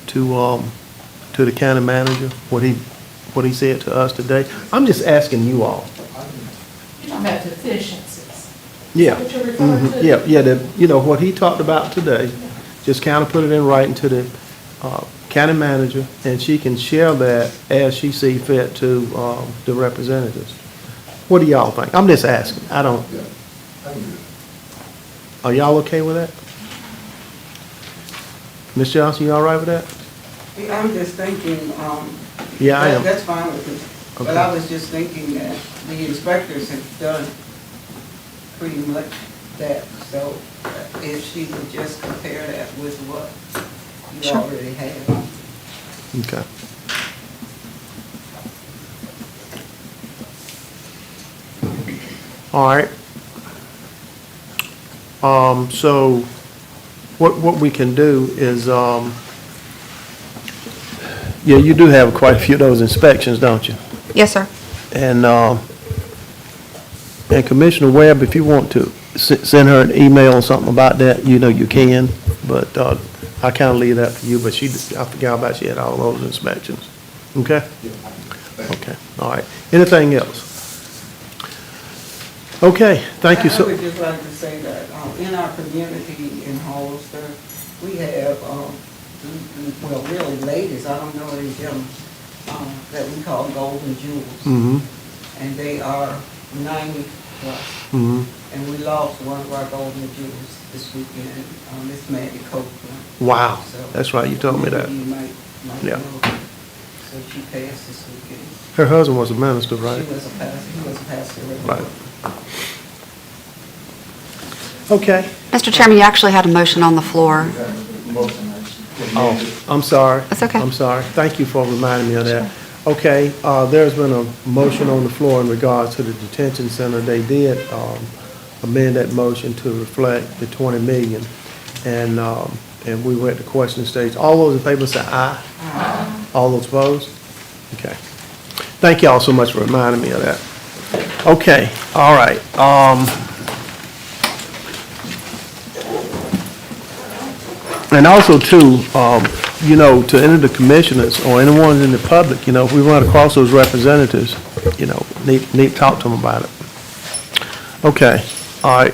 to the county manager, what he said to us today? I'm just asking you all. You're talking about deficiencies. Yeah. Is that what you're referring to? Yeah, you know, what he talked about today, just kind of put it in writing to the county manager, and she can share that as she see fit to the representatives. What do y'all think? I'm just asking. I don't, Yeah, I can do it. are y'all okay with that? Ms. Johnson, you all right with that? Yeah, I'm just thinking, Yeah, I am. that's fine with me. But Okay. I was just thinking that the inspectors have done pretty much that. So if she would just compare that with what you Sure. already have. Okay. All right. So what we can do is, yeah, you do have quite a few of those inspections, don't you? Yes, sir. And Commissioner Webb, if you want to send her an email or something about that, you know you can, but I kind of leave that for you, but I forgot about she had all those inspections. Okay? Okay, all right. Anything else? Okay, thank you I so, would just like to say that in our community in Hollister, we have, well, really ladies, I don't know any of them, that we call golden jewels. mm-hmm, And they are 90 plus. mm-hmm. And we lost one of our golden jewels this weekend, Miss Maddie Copeland. Wow, So, that's right, you told me that. You might Yeah. know her. So she passed this weekend. Her husband was a minister, right? She was a pastor, he was a pastor. Right. Okay. Mr. Chairman, you actually had a motion on the floor. Oh, I'm sorry. That's okay. I'm sorry. Thank you for reminding me of that. Okay, there's been a motion on the floor in regards to the detention center. They did amend that motion to reflect the 20 million. And we were at the question stage. All those in favor say aye. Aye. All those opposed? Okay. Thank you all so much for reminding me of that. Okay, all right. And also too, you know, to any of the commissioners or anyone in the public, you know, if we run across those representatives, you know, need to talk to them about it. Okay, all right.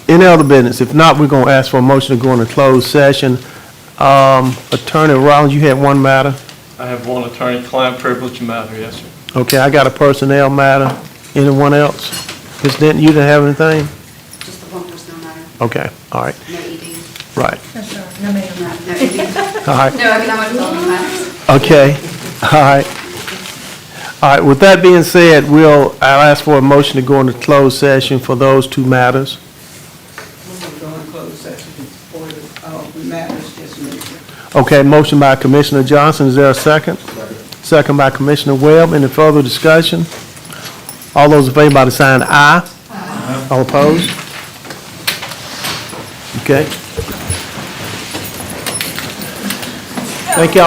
Any other business? If not, we're gonna ask for a motion to go into closed session. Attorney Rollins, you had one matter? I have one attorney-client privilege matter, yes, sir. Okay, I got a personnel matter. Anyone else? Ms. Denton, you didn't have anything? Just the one personnel matter, Okay, all right, no ED. right, No, no ED. all right. No economic development matters. Okay, all right. All right, with that being said, I'll ask for a motion to go into closed session for those two matters. We're going to go in closed session for the matters just mentioned. Okay, motion by Commissioner Johnson, is there a second? Second by Commissioner Webb, any further discussion? All those in favor by the sign aye. Aye. All opposed? Okay. Thank you all.